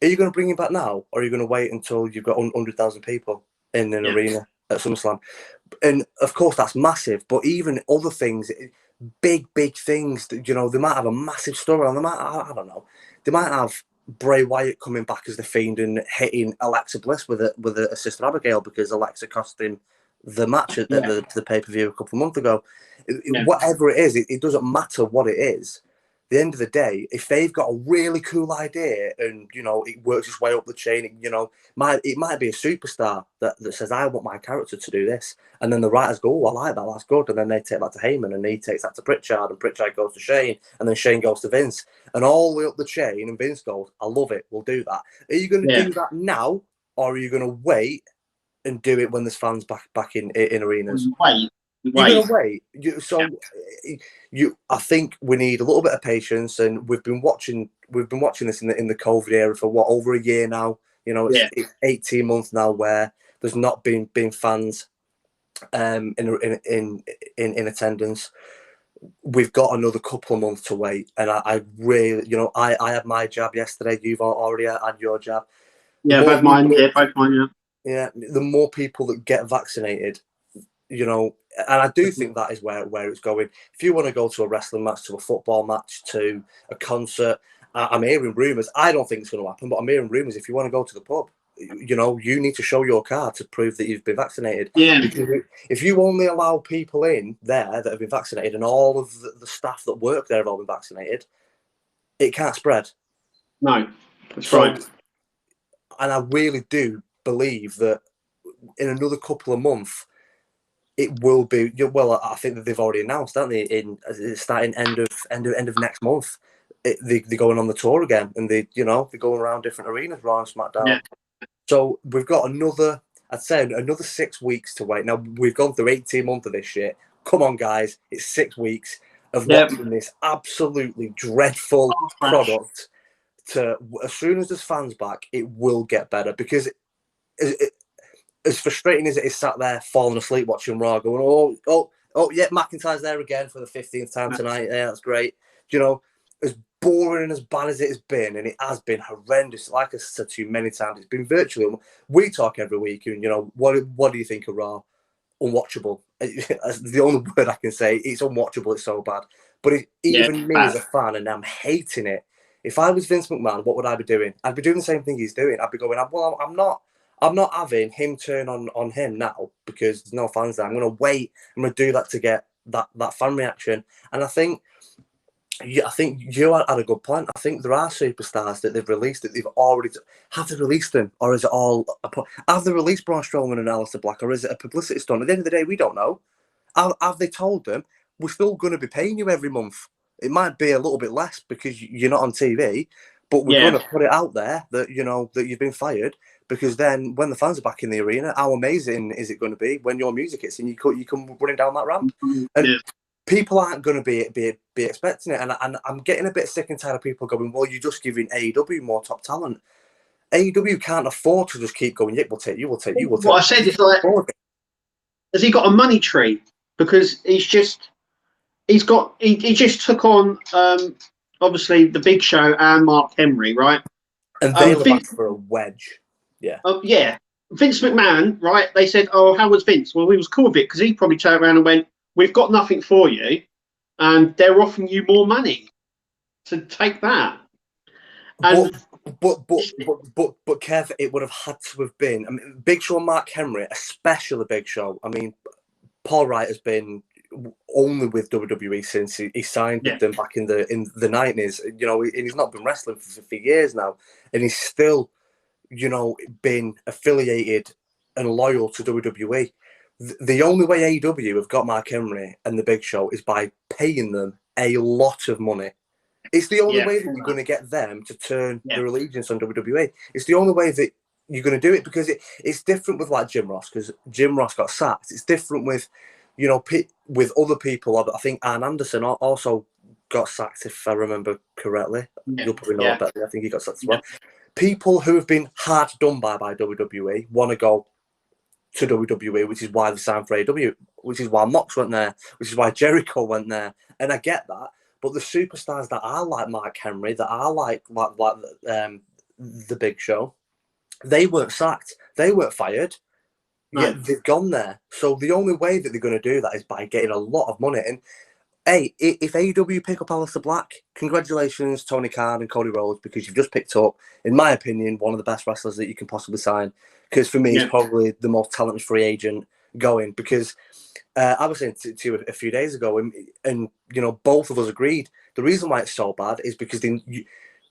Are you going to bring him back now, or are you going to wait until you've got 100,000 people in an arena at SummerSlam? And of course, that's massive. But even other things, big things, that, you know, they might have a massive story on. I don't know. They might have Bray Wyatt coming back as the Fiend and hitting Alexa Bliss with a Sister Abigail because Alexa cost him the match at the pay-per-view a couple of months ago. Whatever it is, it doesn't matter what it is. At the end of the day, if they've got a really cool idea and, you know, it works its way up the chain, you know, it might be a superstar that says, I want my character to do this. And then the writers go, oh, I like that, that's good. And then they take that to Heyman, and he takes that to Pritchard, and Pritchard goes to Shane, and then Shane goes to Vince. And all the way up the chain, and Vince goes, I love it, we'll do that. Are you going to do that now, or are you going to wait and do it when there's fans back in arenas? You're going to wait. I think we need a little bit of patience, and we've been watching this in the COVID era for over a year now. You know, it's 18 months now where there's not been fans in attendance. We've got another couple of months to wait, and I really, you know, I had my jab yesterday. You've already had your jab. Yeah, both mine. Yeah, the more people that get vaccinated, you know, and I do think that is where it's going. If you want to go to a wrestling match, to a football match, to a concert, I'm hearing rumours. I don't think it's going to happen, but I'm hearing rumours. If you want to go to the pub, you know, you need to show your card to prove that you've been vaccinated. Yeah. Because if you only allow people in there that have been vaccinated, and all of the staff that work there have all been vaccinated, it can't spread. No, that's right. And I really do believe that in another couple of months, it will be. Well, I think that they've already announced, haven't they? Starting end of next month, they're going on the tour again, and they're going around different arenas, Raw and SmackDown. Yeah. So we've got another 6 weeks to wait. Now we've gone through 18 months of this shit. Come on, guys, it's 6 weeks of watching this absolutely dreadful product. As soon as there's fans back, it will get better, because as frustrating as it is sat there falling asleep watching Raw, going, oh yeah, McIntyre's there again for the 15th time tonight. Yeah, that's great. You know, as boring and as bad as it has been, and it has been horrendous, like I said to you many times, it's been virtually. We talk every week, and you know, what do you think of Raw? Unwatchable. That's the only word I can say. It's unwatchable. It's so bad. But even me as a fan, and I'm hating it. If I was Vince McMahon, what would I be doing? I'd be doing the same thing he's doing. I'd be going, well, I'm not having him turn on him now because there's no fans there. I'm going to wait. I'm going to do that to get that fan reaction. And I think you had a good point. I think there are superstars that they've released that they've already. Have they released them, or is it all? Have they released Braun Strowman and Aleister Black, or is it a publicity stunt? At the end of the day, we don't know. Have they told them we're still going to be paying you every month? It might be a little bit less because you're not on TV, but we're going to put it out there that that you've been fired. Because then, when the fans are back in the arena, how amazing is it going to be when your music hits and you come running down that ramp? And people aren't going to be expecting it. And I'm getting a bit sick and tired of people going, well, you're just giving AEW more top talent. AEW can't afford to just keep going, yeah, we'll take you. What I said is, like, has he got a money tree? Because he just took on obviously the Big Show and Mark Henry, right? And they were back for a wedge. Yeah. Yeah. Vince McMahon, right? They said, "Oh, how was Vince?" Well, he was cool with it because he probably turned around and went, "We've got nothing for you, and they're offering you more money to take that." But And Kev, it would have had to have been. I mean, Big Show and Mark Henry, especially Big Show. I mean, Paul Wright has been only with WWE since he signed with them back in the 90s. You know, and he's not been wrestling for years now, and he's still, you know, been affiliated and loyal to WWE. The only way AEW have got Mark Henry and the Big Show is by paying them a lot of money. It's the only way that you're going to get them to turn their allegiance on WWE. It's the only way that you're going to do it, because it's different with like Jim Ross, because Jim Ross got sacked. It's different with, you know, with other people. I think Arn Anderson also got sacked, if I remember correctly. You'll probably know better. I think he got sacked as well. People who have been hard done by WWE want to go to WWE, which is why they signed for AEW, which is why Mox went there, which is why Jericho went there. And I get that. But the superstars that are like Mark Henry, that are like the Big Show, they weren't sacked. They weren't fired. Yet they've gone there. So the only way that they're going to do that is by getting a lot of money. And hey, if AEW pick up Aleister Black, congratulations, Tony Khan and Cody Rhodes, because you've just picked up, in my opinion, one of the best wrestlers that you can possibly sign. Because for me, he's probably the most talented free agent going. Because I was saying to you a few days ago, and you know, both of us agreed. The reason why it's so bad is because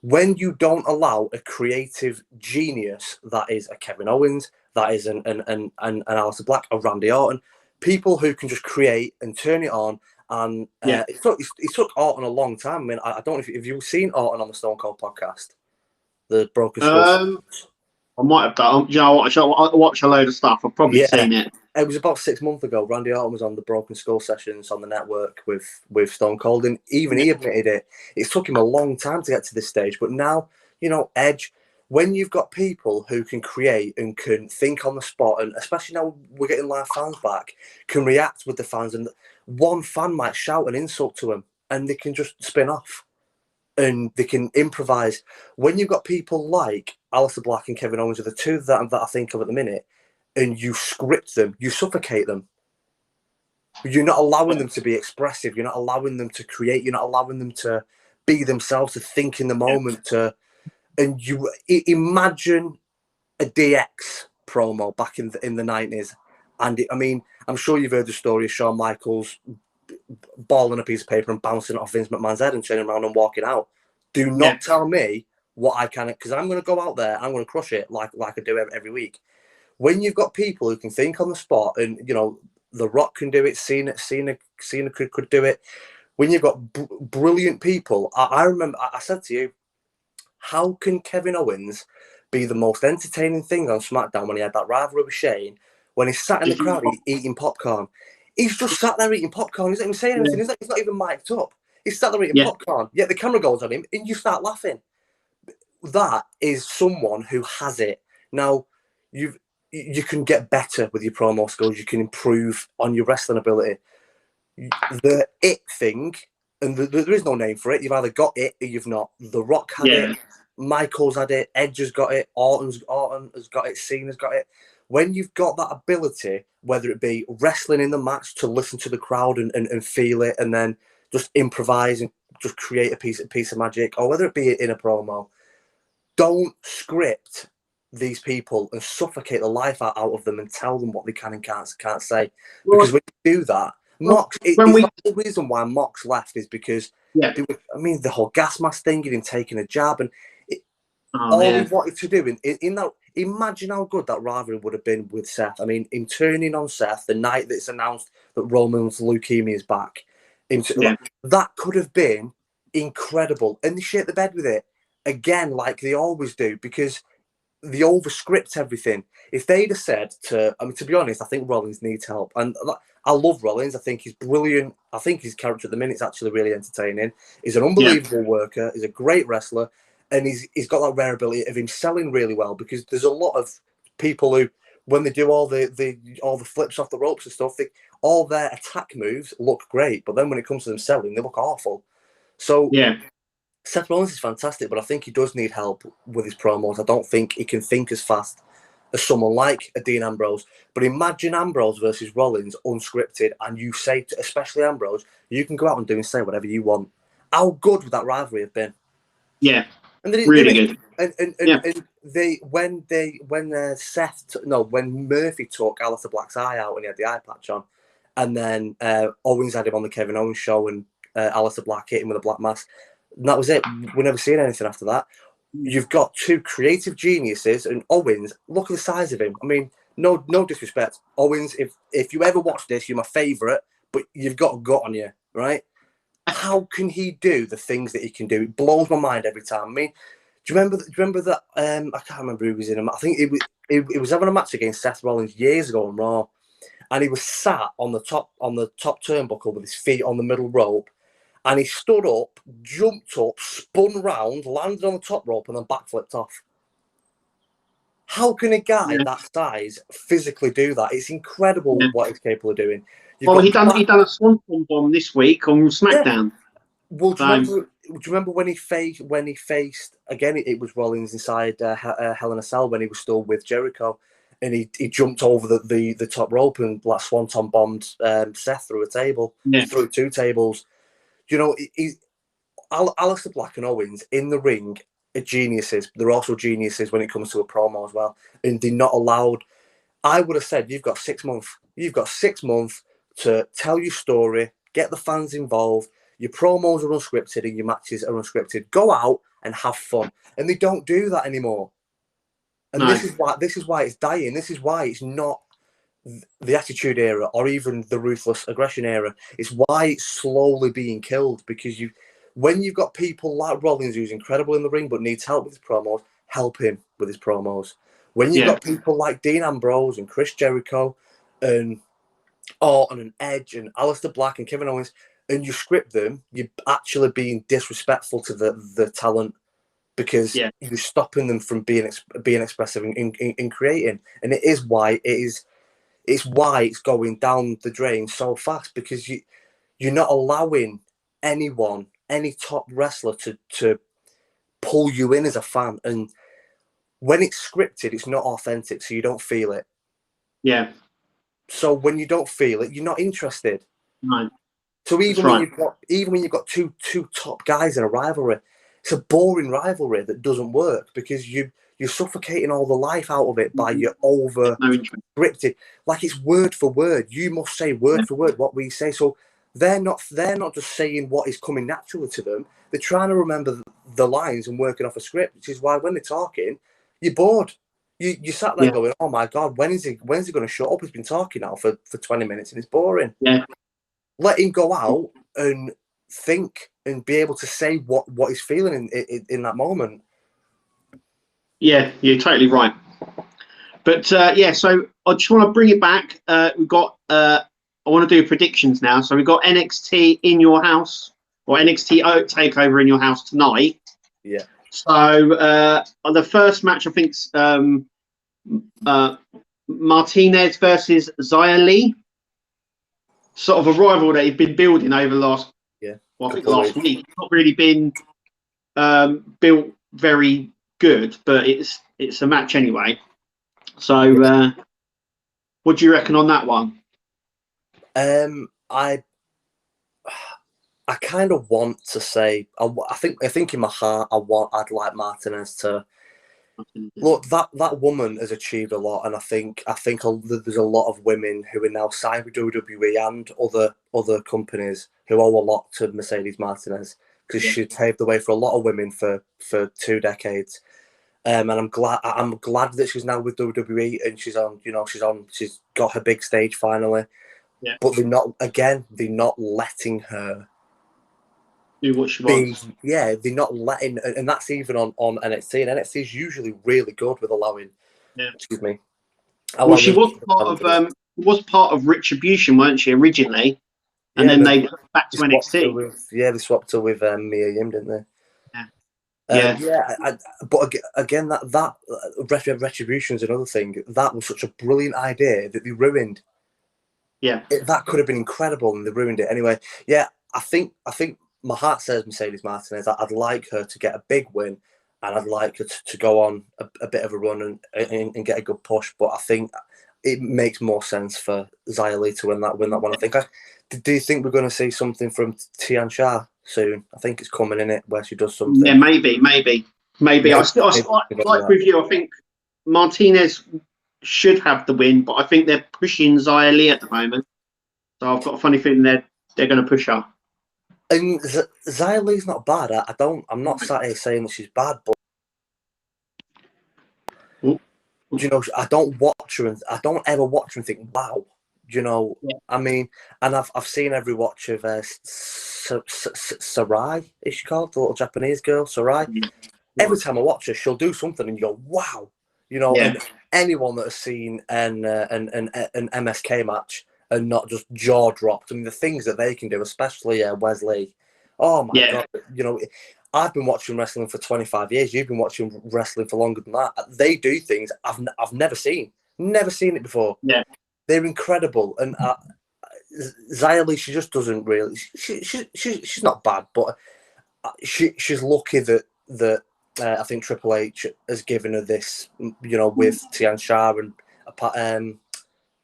when you don't allow a creative genius that is a Kevin Owens, that is an Aleister Black, a Randy Orton, people who can just create and turn it on. And it took Orton a long time. I mean, I don't know if you've seen Orton on the Stone Cold podcast, the Broken Skull. I might have done. You know, I watch a load of stuff. I've probably seen it. It was about 6 months ago. Randy Orton was on the Broken Skull sessions on the network with Stone Cold, and even he admitted it. It took him a long time to get to this stage, but now, you know, Edge. When you've got people who can create and can think on the spot, and especially now we're getting live fans back, can react with the fans, and one fan might shout an insult to them, and they can just spin off, and they can improvise. When you've got people like Aleister Black and Kevin Owens are the two that I think of at the minute, and you script them, you suffocate them. You're not allowing them to be expressive. You're not allowing them to create. You're not allowing them to be themselves, to think in the moment. And you imagine a DX promo back in the 90s. And I mean, I'm sure you've heard the story of Shawn Michaels balling a piece of paper and bouncing it off Vince McMahon's head and turning around and walking out. Do not tell me what I can, because I'm going to go out there, I'm going to crush it like I do every week. When you've got people who can think on the spot, and you know, The Rock can do it, Cena could do it. When you've got brilliant people, I remember I said to you, how can Kevin Owens be the most entertaining thing on SmackDown when he had that rivalry with Shane, when he's sat in the crowd eating popcorn? He's just sat there eating popcorn. He's not even saying anything. He's not even mic'd up. He's sat there eating popcorn. Yet the camera goes on him and you start laughing. That is someone who has it. Now, you can get better with your promo skills. You can improve on your wrestling ability. The it thing, and there is no name for it. You've either got it or you've not. The Rock had it. Michaels had it. Edge has got it. Orton has got it. Cena's got it. When you've got that ability, whether it be wrestling in the match to listen to the crowd and feel it, and then just improvise and just create a piece of magic, or whether it be in a promo, don't script these people and suffocate the life out of them and tell them what they can and can't say. Because when you do that, Mox, the reason why Mox left is because the whole gas mask thing, getting taking a jab, and all he wanted to do in that. Imagine how good that rivalry would have been with Seth. I mean, in turning on Seth the night that it's announced that Roman's leukemia is back, that could have been incredible. And they shit the bed with it again, like they always do, because they overscript everything. If they'd have said to be honest, I think Rollins needs help, and I love Rollins. I think he's brilliant. I think his character at the minute is actually really entertaining. He's an unbelievable worker. He's a great wrestler. And he's got that rare ability of him selling really well, because there's a lot of people who, when they do all the flips off the ropes and stuff, all their attack moves look great, but then when it comes to them selling, they look awful. So Seth Rollins is fantastic, but I think he does need help with his promos. I don't think he can think as fast as someone like a Dean Ambrose. But imagine Ambrose versus Rollins unscripted, and you say, especially Ambrose, you can go out and do and say whatever you want. How good would that rivalry have been? Yeah, and they really did good. And when Murphy took Aleister Black's eye out and he had the eye patch on, and then Owens had him on the Kevin Owens show, and Aleister Black hit him with a black mask. And that was it. We never seen anything after that. You've got two creative geniuses, and Owens, look at the size of him. I mean, no disrespect. Owens, if you ever watch this, you're my favourite, but you've got a gut on you, right? How can he do the things that he can do? It blows my mind every time. I mean, do you remember that? I can't remember who was in him. I think it was having a match against Seth Rollins years ago on Raw, and he was sat on the top turnbuckle with his feet on the middle rope. And he stood up, jumped up, spun round, landed on the top rope, and then backflipped off. How can a guy that size physically do that? It's incredible what he's capable of doing. He done a Swanton bomb this week on SmackDown. Yeah. Well, do you remember when he faced again? It was Rollins inside Hell in a Cell when he was still with Jericho, and he jumped over the top rope and like Swanton bombed Seth through a table, through two tables. You know, Aleister Black and Owens in the ring are geniuses. They're also geniuses when it comes to a promo as well. And they're not allowed. I would have said, you've got 6 months. You've got 6 months to tell your story, get the fans involved. Your promos are unscripted and your matches are unscripted. Go out and have fun. And they don't do that anymore. And this is why it's dying. This is why it's not the Attitude Era or even the Ruthless Aggression Era. It's why it's slowly being killed, because when you've got people like Rollins, who's incredible in the ring but needs help with his promos, help him with his promos. When you've got people like Dean Ambrose and Chris Jericho and Orton and Edge and Aleister Black and Kevin Owens, and you script them, you're actually being disrespectful to the talent, because you're stopping them from being expressive in creating. And it is why it's why it's going down the drain so fast, because you're not allowing anyone, any top wrestler to pull you in as a fan. And when it's scripted, it's not authentic, so you don't feel it. Yeah. So when you don't feel it, you're not interested. Right. So even when you've got two top guys in a rivalry, it's a boring rivalry that doesn't work, because you're suffocating all the life out of it by your over scripted. Like, it's word for word. You must say word for word what we say. So they're not just saying what is coming naturally to them. They're trying to remember the lines and working off a script, which is why when they're talking, you're bored. You sat there going, oh my God, when's he going to shut up? He's been talking now for 20 minutes and it's boring. Yeah. Let him go out and think and be able to say what he's feeling in that moment. Yeah, you're totally right. But so I just want to bring it back. We've got I want to do predictions now. So we've got NXT in your house, or NXT Takeover in your house tonight. Yeah. So the first match, I think, Martinez versus Xia Li. Sort of a rival that he's been building over the last week. It's not really been built very good, but it's a match anyway. So what do you reckon on that one? I kind of want to say, I think in my heart I'd like Martinez to look. That woman has achieved a lot, and I think there's a lot of women who are now signed with WWE and other companies who owe a lot to Mercedes Martinez, because she paved the way for a lot of women for 2 decades. And I'm glad that she's now with WWE and she's got her big stage finally. Yeah. But they're not letting her do what she wants. Yeah, they're not letting, and that's even on NXT. And NXT is usually really good with allowing. Yeah. Excuse me. Well, she was part of Retribution, weren't she, originally? And then they went back to NXT. They swapped her with Mia Yim, didn't they? But again, that Retribution is another thing. That was such a brilliant idea that they ruined. Yeah, that could have been incredible, and they ruined it anyway. Yeah, I think my heart says Mercedes Martinez. I'd like her to get a big win. and I'd like her to go on a bit of a run and get a good push. But I think it makes more sense for Xia Li to win that one. I think. Do you think we're going to see something from Tian Sha soon? I think it's coming in it where she does something. Yeah, maybe. Yeah, Like with you, I think Martinez should have the win, but I think they're pushing Xia Li at the moment. So I've got a funny feeling they're going to push her. And Xia Li's not bad. I'm not sat here saying that she's bad, but you know, I don't watch her and I don't ever watch her and think, wow. You know, yeah. I mean, and I've seen every watch of Sarai, is she called, the little Japanese girl, Sarai? Yeah. Every time I watch her, she'll do something and you go, wow. You know, and anyone that has seen an MSK match and not just jaw dropped, I mean, the things that they can do, especially Wesley. Oh my God. You know, I've been watching wrestling for 25 years. You've been watching wrestling for longer than that. They do things I've never seen. Never seen it before. Yeah. They're incredible. And Xia Li, she just doesn't really. She's not bad, but she's lucky that I think Triple H has given her this, you know, with Tian Sha and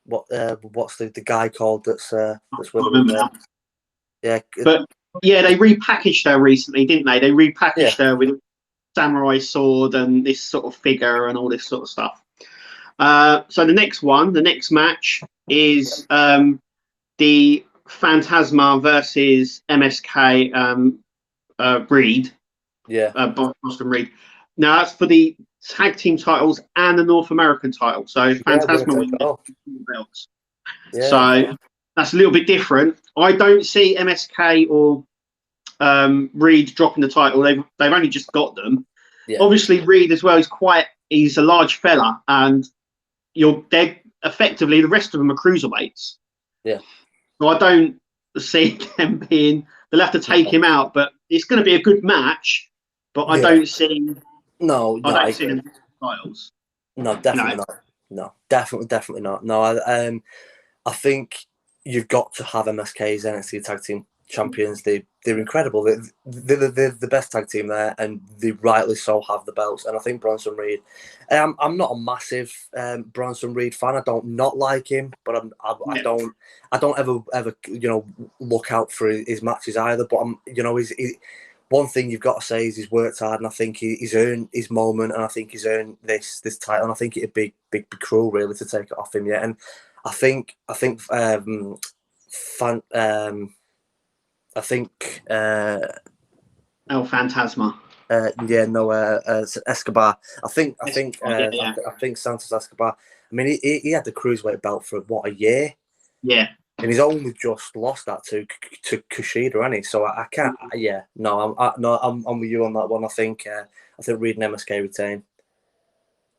what's the guy called that's with her? Yeah, but yeah, they repackaged her recently, didn't they? They repackaged her with a samurai sword and this sort of figure and all this sort of stuff. So the next match is the Phantasma versus MSK Reed. Yeah. Boston Reed. Now that's for the tag team titles and the North American title. So Phantasma wins the belts. Yeah. So that's a little bit different. I don't see MSK or Reed dropping the title. They've only just got them. Yeah. Obviously, Reed as well he's a large fella, and they're effectively the rest of them are cruiserweights. Yeah. So I don't see them being. They'll have to take him out, but it's going to be a good match. But I don't see. No, I don't see them titles. No, definitely not. No, definitely not. No, I think you've got to have MSK's NXT Tag Team Champions. They're incredible. They're the best tag team there, and they rightly so have the belts. And I think Bronson Reed. I'm not a massive Bronson Reed fan. I don't not like him, but I don't ever you know look out for his matches either. But one thing you've got to say is he's worked hard, and I think he's earned his moment, and I think he's earned this title. And I think it'd be cruel really to take it off him yet. And I think El Phantasma. Escobar. I think Santos Escobar. I mean, he had the cruiserweight belt for what, a year? Yeah. And he's only just lost that to Kushida, hasn't he? So I can't. Yeah, no, I'm with you on that one. I think Reed and MSK retain.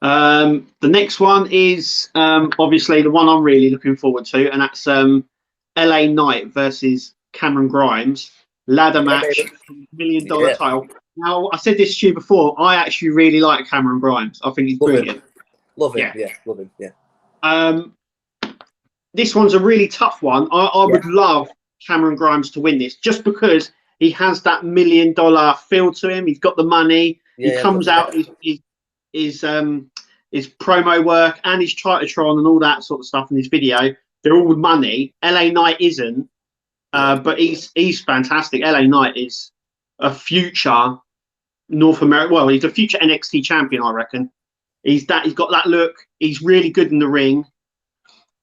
The next one is obviously the one I'm really looking forward to, and that's LA Knight versus Cameron Grimes. Ladder match, $1 million title. Now, I said this to you before. I actually really like Cameron Grimes. I think he's brilliant. Love him. Yeah. This one's a really tough one. I would love Cameron Grimes to win this, just because he has that $1 million feel to him. He's got the money. He comes out. His promo work and his Titantron and all that sort of stuff in his video. They're all money. LA Knight isn't. But he's fantastic. LA Knight is a future North America. Well, he's a future NXT champion, I reckon. He's got that look. He's really good in the ring.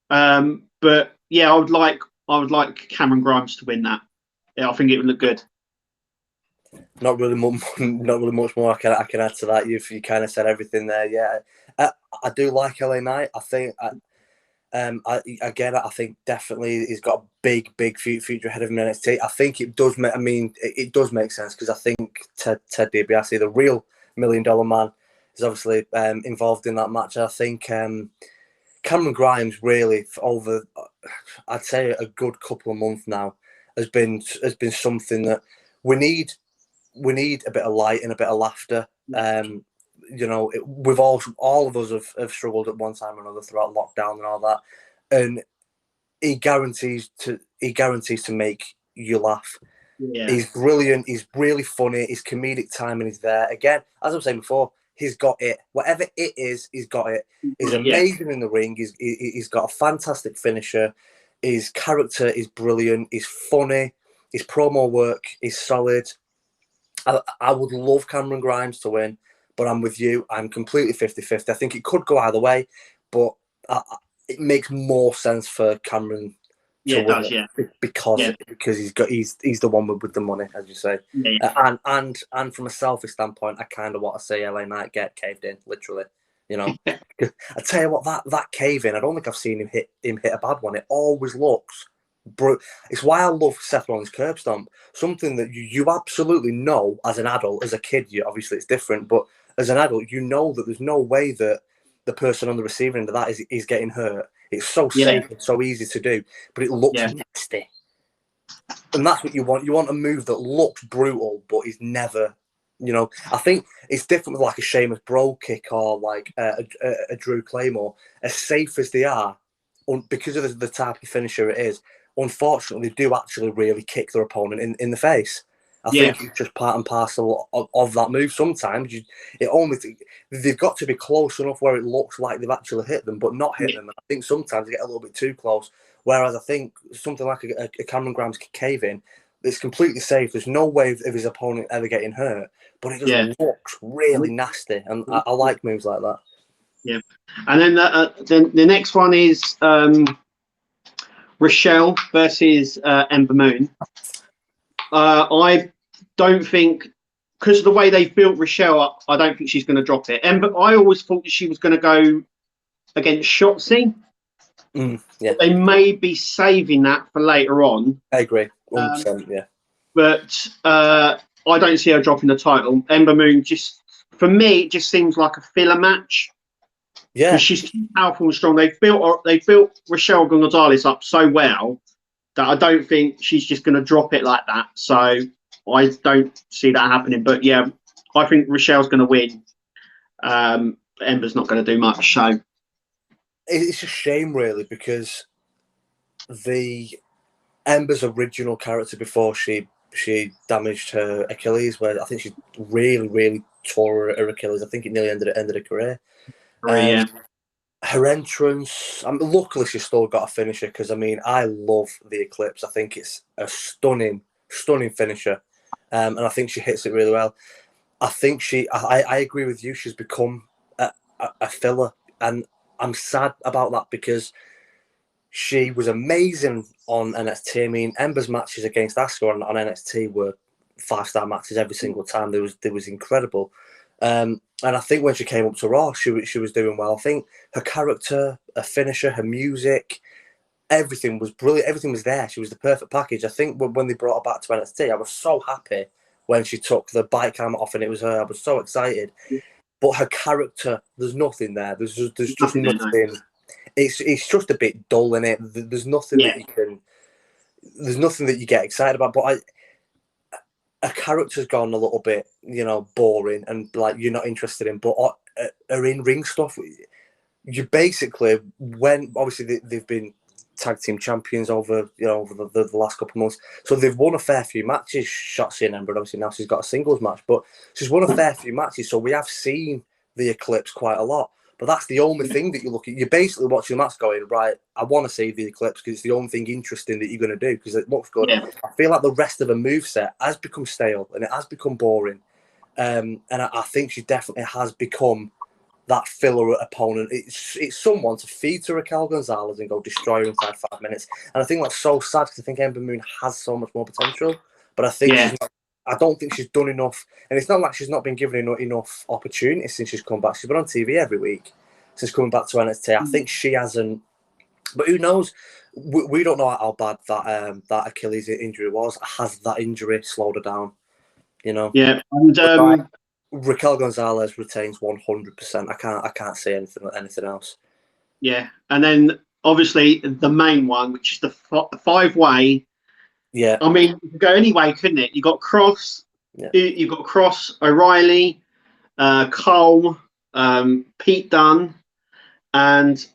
But yeah, I would like Cameron Grimes to win that. Yeah, I think it would look good. Not really much more I can add to that. You kind of said everything there. Yeah, I do like LA Knight. I think. I think definitely he's got a big future ahead of him in NXT. I think it does make. I mean, it does make sense because I think Ted DiBiase, the real $1 million man, is obviously involved in that match. I think Cameron Grimes really over, I'd say, a good couple of months now has been something that we need a bit of light and a bit of laughter. You know, we've all of us have struggled at one time or another throughout lockdown and all that, and he guarantees to make you laugh. Yeah, He's brilliant. He's really funny. His comedic timing is there. Again, as I was saying before, he's got it. Whatever it is, he's got it. He's yeah, amazing in the ring. He's got a fantastic finisher. His character is brilliant. He's funny. His promo work is solid. I would love Cameron Grimes to win, but I'm with you. I'm completely 50-50. I think it could go either way, but it makes more sense for Cameron yeah. to It win does. Yeah, it because yeah, he's the one with the money, as you say. yeah, And from a selfish standpoint, I kind of want to see LA Knight get caved in, literally. You know, I tell you what, that cave in, I don't think I've seen him hit a bad one. It always looks it's why I love Seth Rollins' curb stomp. Something that you absolutely know as an adult, as a kid, obviously it's different, but as an adult, you know that there's no way that the person on the receiving end of that is getting hurt. It's so yeah, safe and so easy to do, but it looks yeah, nasty. And that's what you want. You want a move that looks brutal, but is never, I think it's different with like a Sheamus Bro kick or like a Drew Claymore. As safe as they are, because of the type of finisher it is, unfortunately, they do actually really kick their opponent in the face. I yeah, think it's just part and parcel of that move. Sometimes they've got to be close enough where it looks like they've actually hit them, but not hit yeah, them. I think sometimes they get a little bit too close. Whereas I think something like a Cameron Grimes cave in, it's completely safe. There's no way of his opponent ever getting hurt, but it just yeah, looks really nasty. And I like moves like that. yeah. And then the next one is Rochelle versus Ember Moon. I don't think, because of the way they've built Rochelle up, I don't think she's going to drop it. Ember, I always thought that she was going to go against Shotzi. Yeah, They may be saving that for later on. I agree. 100%, yeah. But I don't see her dropping the title. Ember Moon, just for me, it just seems like a filler match. Yeah, because she's too powerful and strong. They've built Rochelle Gonzalez up so well that I don't think she's just going to drop it like that. So I don't see that happening. But yeah, I think Rochelle's going to win. Ember's not going to do much. So it's a shame, really, because the Ember's original character before she damaged her Achilles, where I think she really tore her Achilles. I think it nearly ended her career. yeah, Her entrance, luckily she's still got a finisher, because I love the Eclipse. I think it's a stunning finisher, and I think she hits it really well. I think I agree with you. She's become a filler, and I'm sad about that because she was amazing on NXT. Ember's matches against Asuka on NXT were 5-star matches every single time. There was incredible. And I think when she came up to Raw, she was doing well. I think her character, her finisher, her music, everything was brilliant. Everything was there. She was the perfect package. I think when they brought her back to NXT, I was so happy when she took the bike helmet off and it was her. I was so excited. But her character, there's nothing there. There's just nothing. It's just a bit dull in it. There's nothing that you can. There's nothing that you get excited about. But a character's gone a little bit, boring and like you're not interested in. But her in-ring stuff, you basically, when obviously they've been tag team champions over the last couple of months, so they've won a fair few matches. Shotzi and Ember, obviously now she's got a singles match, but she's won a fair few matches. So we have seen the Eclipse quite a lot. But that's the only thing that you look at. You're basically watching the match going, right, I want to see the Eclipse because it's the only thing interesting that you're going to do because it looks good. Yeah. I feel like the rest of the moveset has become stale and it has become boring. And I think she definitely has become that filler opponent. It's someone to feed to Raquel Gonzalez and go destroy her inside 5 minutes. And I think that's so sad because I think Ember Moon has so much more potential. But I think I don't think she's done enough. And it's not like she's not been given enough opportunity since she's come back. She's been on TV every week since coming back to NXT. I think she hasn't. But who knows? We don't know how bad that Achilles injury was. Has that injury slowed her down? Yeah. And Raquel Gonzalez retains 100%. I can't say anything else. Yeah, and then obviously the main one, which is the 5-way. Yeah, I mean, it could go any way, couldn't it? You got Cross, you got Cross, O'Reilly, Cole, Pete Dunne, and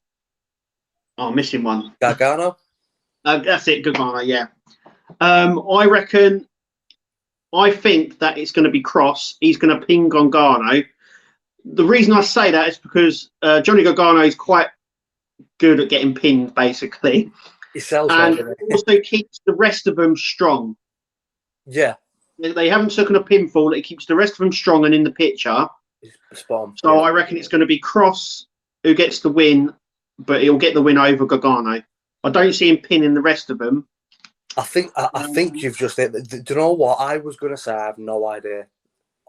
I'm missing one. Gargano. That's it, Gargano. Yeah. I reckon I think that it's going to be Cross. He's going to pin Gargano. The reason I say that is because Johnny Gargano is quite good at getting pinned, basically. He sells and well, also keeps the rest of them strong. Yeah. They haven't taken a pinfall. It keeps the rest of them strong and in the picture. Spot on. So I reckon it's going to be Cross who gets the win, but he'll get the win over Gargano. I don't see him pinning the rest of them. I think you've just hit. Do you know what I was going to say? I have no idea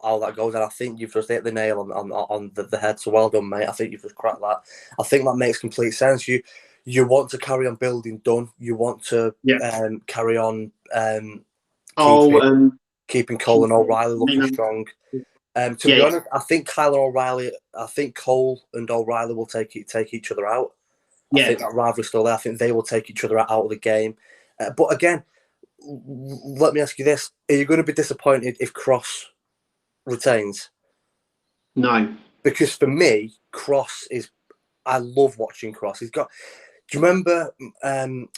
how that goes, and I think you've just hit the nail on the head. So well done, mate. I think you've just cracked that. I think that makes complete sense. You want to carry on building Dunn. You want to carry on keeping Cole and O'Reilly looking strong. To be honest, I think Kyle and O'Reilly. I think Cole and O'Reilly will take each other out. I think that rivalry's still there. I think they will take each other out of the game. But again, let me ask you this: are you going to be disappointed if Cross retains? No, because for me, Cross is. I love watching Cross. He's got. Do you remember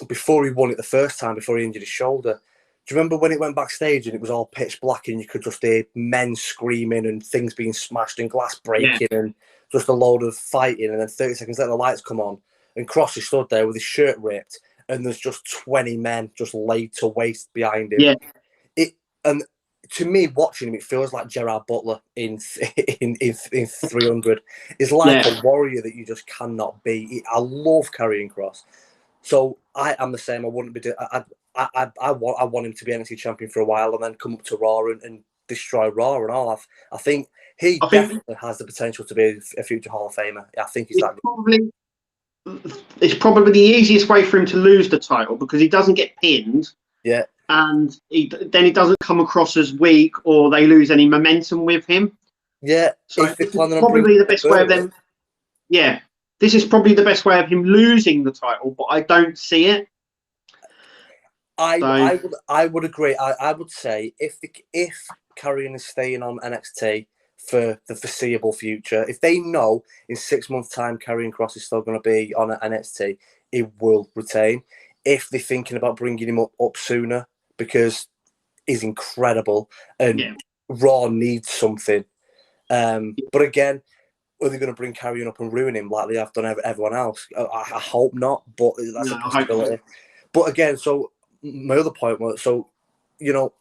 before he won it the first time, before he injured his shoulder? Do you remember when it went backstage and it was all pitch black and you could just hear men screaming and things being smashed and glass breaking and just a load of fighting, and then 30 seconds later the lights come on and Cross is stood there with his shirt ripped and there's just 20 men just laid to waste behind him. Yeah. And to me, watching him, it feels like Gerard Butler in 300. It's like a warrior that you just cannot beat. I love carrying Cross. So I am the same. I wouldn't be. I want him to be NXT champion for a while and then come up to Raw and destroy Raw and all. I think he definitely has the potential to be a future Hall of Famer. I think he's that good. It's probably the easiest way for him to lose the title because he doesn't get pinned. Yeah. And then he doesn't come across as weak or they lose any momentum with him. Yeah. So this is probably the best way of them. Yeah. This is probably the best way of him losing the title, but I don't see it. I would agree. I would say if Karrion is staying on NXT for the foreseeable future, if they know in 6 months' time Karrion Kross is still going to be on NXT, he will retain. If they're thinking about bringing him up sooner because he's incredible and Raw needs something. But again, are they going to bring Karrion up and ruin him like they have done everyone else? I hope not, but that's a possibility. But again, so my other point was, so, you know,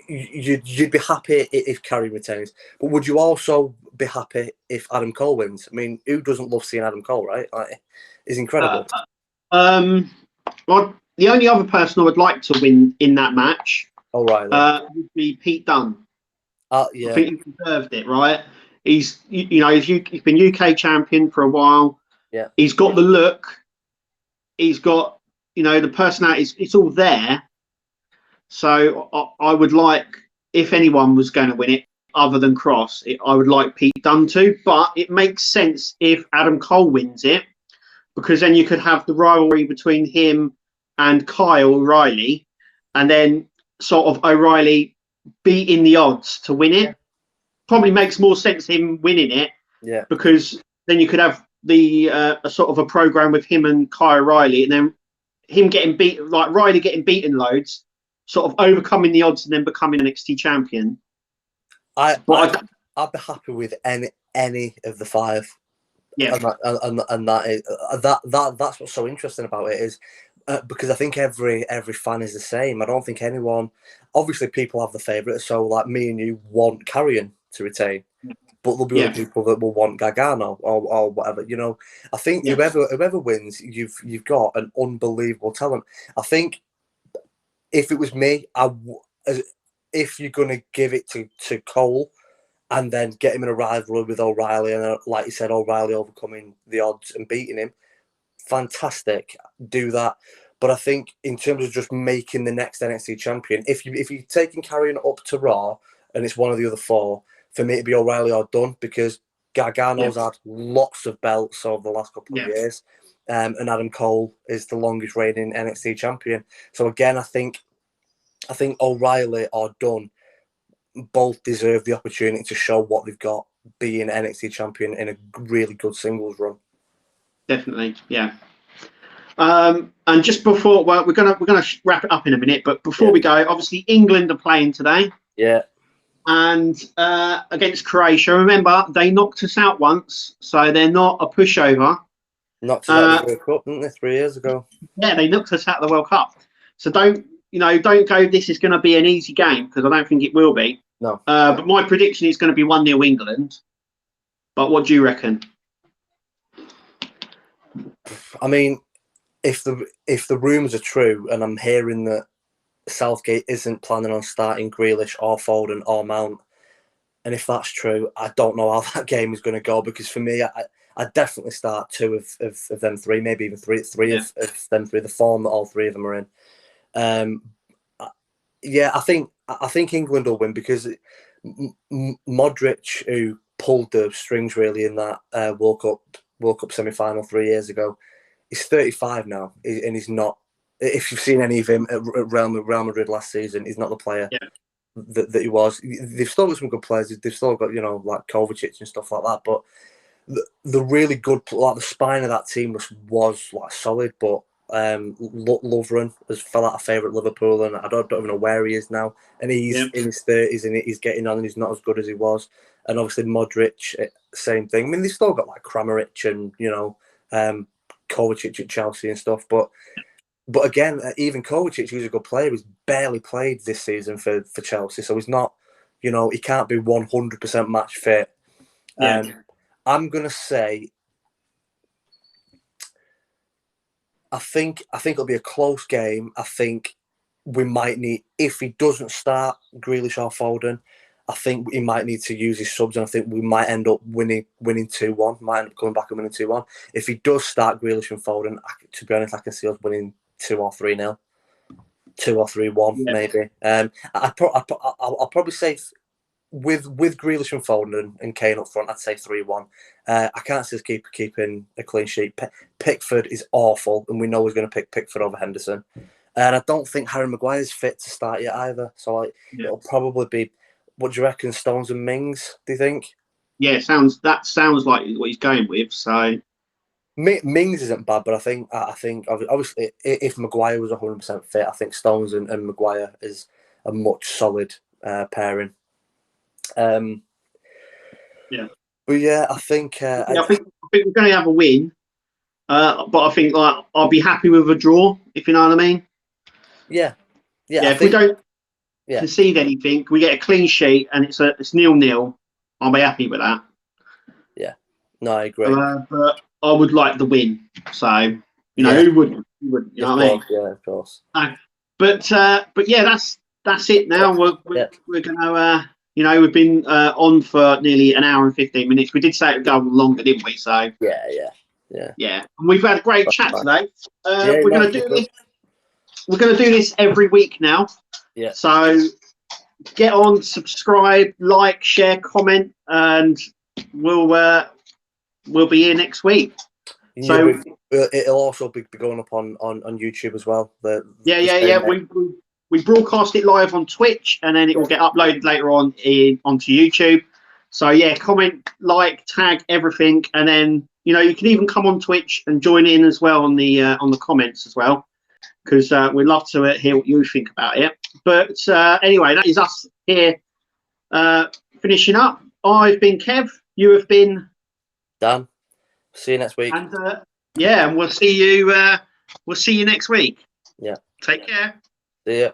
you'd be happy if Karrion retains, but would you also be happy if Adam Cole wins? I mean, who doesn't love seeing Adam Cole, right? Like, he's incredible. Well, the only other person I would like to win in that match would be Pete Dunne. Yeah. I think he deserved it, right? He's been UK champion for a while. Yeah. He's got the look. He's got, the personality. It's all there. So I would like, if anyone was going to win it other than Cross, I would like Pete Dunne to. But it makes sense if Adam Cole wins it, because then you could have the rivalry between him and Kyle O'Reilly, and then sort of O'Reilly beating the odds to win it. Yeah. Probably makes more sense him winning it. Yeah. Because then you could have the a sort of a program with him and Kyle O'Reilly, and then him getting beat, like Riley getting beaten loads, sort of overcoming the odds and then becoming NXT champion. I'd be happy with any of the five. Yeah, and that's what's so interesting about it is because I think every fan is the same. I don't think anyone. Obviously, people have the favourite. So, like me and you want Karrion to retain, but there'll be other people that will want Gargano or whatever. I think whoever wins, you've got an unbelievable talent. I think if it was me, if you're gonna give it to Cole, and then get him in a rivalry with O'Reilly, and like you said, O'Reilly overcoming the odds and beating him, fantastic, do that. But I think in terms of just making the next NXT champion, if you're taking Karrion up to Raw and it's one of the other four, for me to be O'Reilly or Dunne, because Gargano's had lots of belts over the last couple of years, and Adam Cole is the longest reigning NXT champion. So again, I think O'Reilly or Dunne both deserve the opportunity to show what they've got being NXT champion in a really good singles run. Definitely, yeah. And just before, we're gonna wrap it up in a minute, but before we go, obviously England are playing today. Yeah. And against Croatia, remember, they knocked us out once, so they're not a pushover. Knocked us out of the World Cup, didn't they, 3 years ago? Yeah, they knocked us out of the World Cup. So don't go, this is going to be an easy game, because I don't think it will be. No. But my prediction is going to be 1-0 England. But what do you reckon? I mean, if the rumours are true, and I'm hearing that Southgate isn't planning on starting Grealish or Foden or Mount, and if that's true, I don't know how that game is going to go, because for me, I'd definitely start two of them three, maybe even three of them three, the form that all three of them are in. Yeah, I think England will win, because Modric, who pulled the strings really in that World Cup semi-final 3 years ago, he's 35 now, and he's not. If you've seen any of him at Real Madrid last season, he's not the player that he was. They've still got some good players. They've still got, like Kovacic and stuff like that. But the really good, like the spine of that team was like solid. But Lovren has fell out of favour at Liverpool, and I don't even know where he is now. And he's in his 30s, and he's getting on, and he's not as good as he was. And obviously Modric, same thing. I mean, they've still got like Kramaric and Kovacic at Chelsea and stuff, but again, even Kovacic, who's a good player, he's barely played this season for Chelsea, so he's not, he can't be 100% match fit. I'm gonna say, I think it'll be a close game. I think we might need, if he doesn't start Grealish or Foden, I think he might need to use his subs, and I think we might end up winning 2-1. Might end up coming back and winning 2-1. If he does start Grealish and Foden, to be honest, I can see us winning 2 or 3-0, 2 or 3-1 maybe. I'll probably say with Grealish and Foden and Kane up front, I'd say 3-1. I can't see us keeping a clean sheet. Pickford is awful, and we know he's going to pick Pickford over Henderson. And I don't think Harry Maguire's fit to start yet either. So it'll probably be. What do you reckon, Stones and Mings, do you think? Yeah, that sounds like what he's going with. So Mings isn't bad, but I think obviously if Maguire was 100% fit, I think Stones and Maguire is a much solid pairing. But yeah, I think I think we're going to have a win. But I think I'll be happy with a draw, if you know what I mean. Yeah. If we don't concede anything, we get a clean sheet, and it's 0-0. I'll be happy with that. Yeah, no, I agree. But I would like the win. So who wouldn't? You know what I mean? Yeah, of course. But yeah, that's it. Now we're gonna we've been on for nearly an hour and 15 minutes. We did say it would go longer, didn't we? So yeah. And we've had a great chat today. We're gonna do this. We're going to do this every week now. Yeah. So get on, subscribe, like, share, comment, and we'll be here next week. So it'll also be going up on YouTube as well. We broadcast it live on Twitch, and then it will get uploaded later on onto YouTube. So comment, like, tag everything, and then you can even come on Twitch and join in as well on the comments as well. Because we'd love to hear what you think about it. But anyway, that is us here finishing up. I've been Kev. You have been Dan. See you next week. And and we'll see you. We'll see you next week. Yeah. Take care. See ya.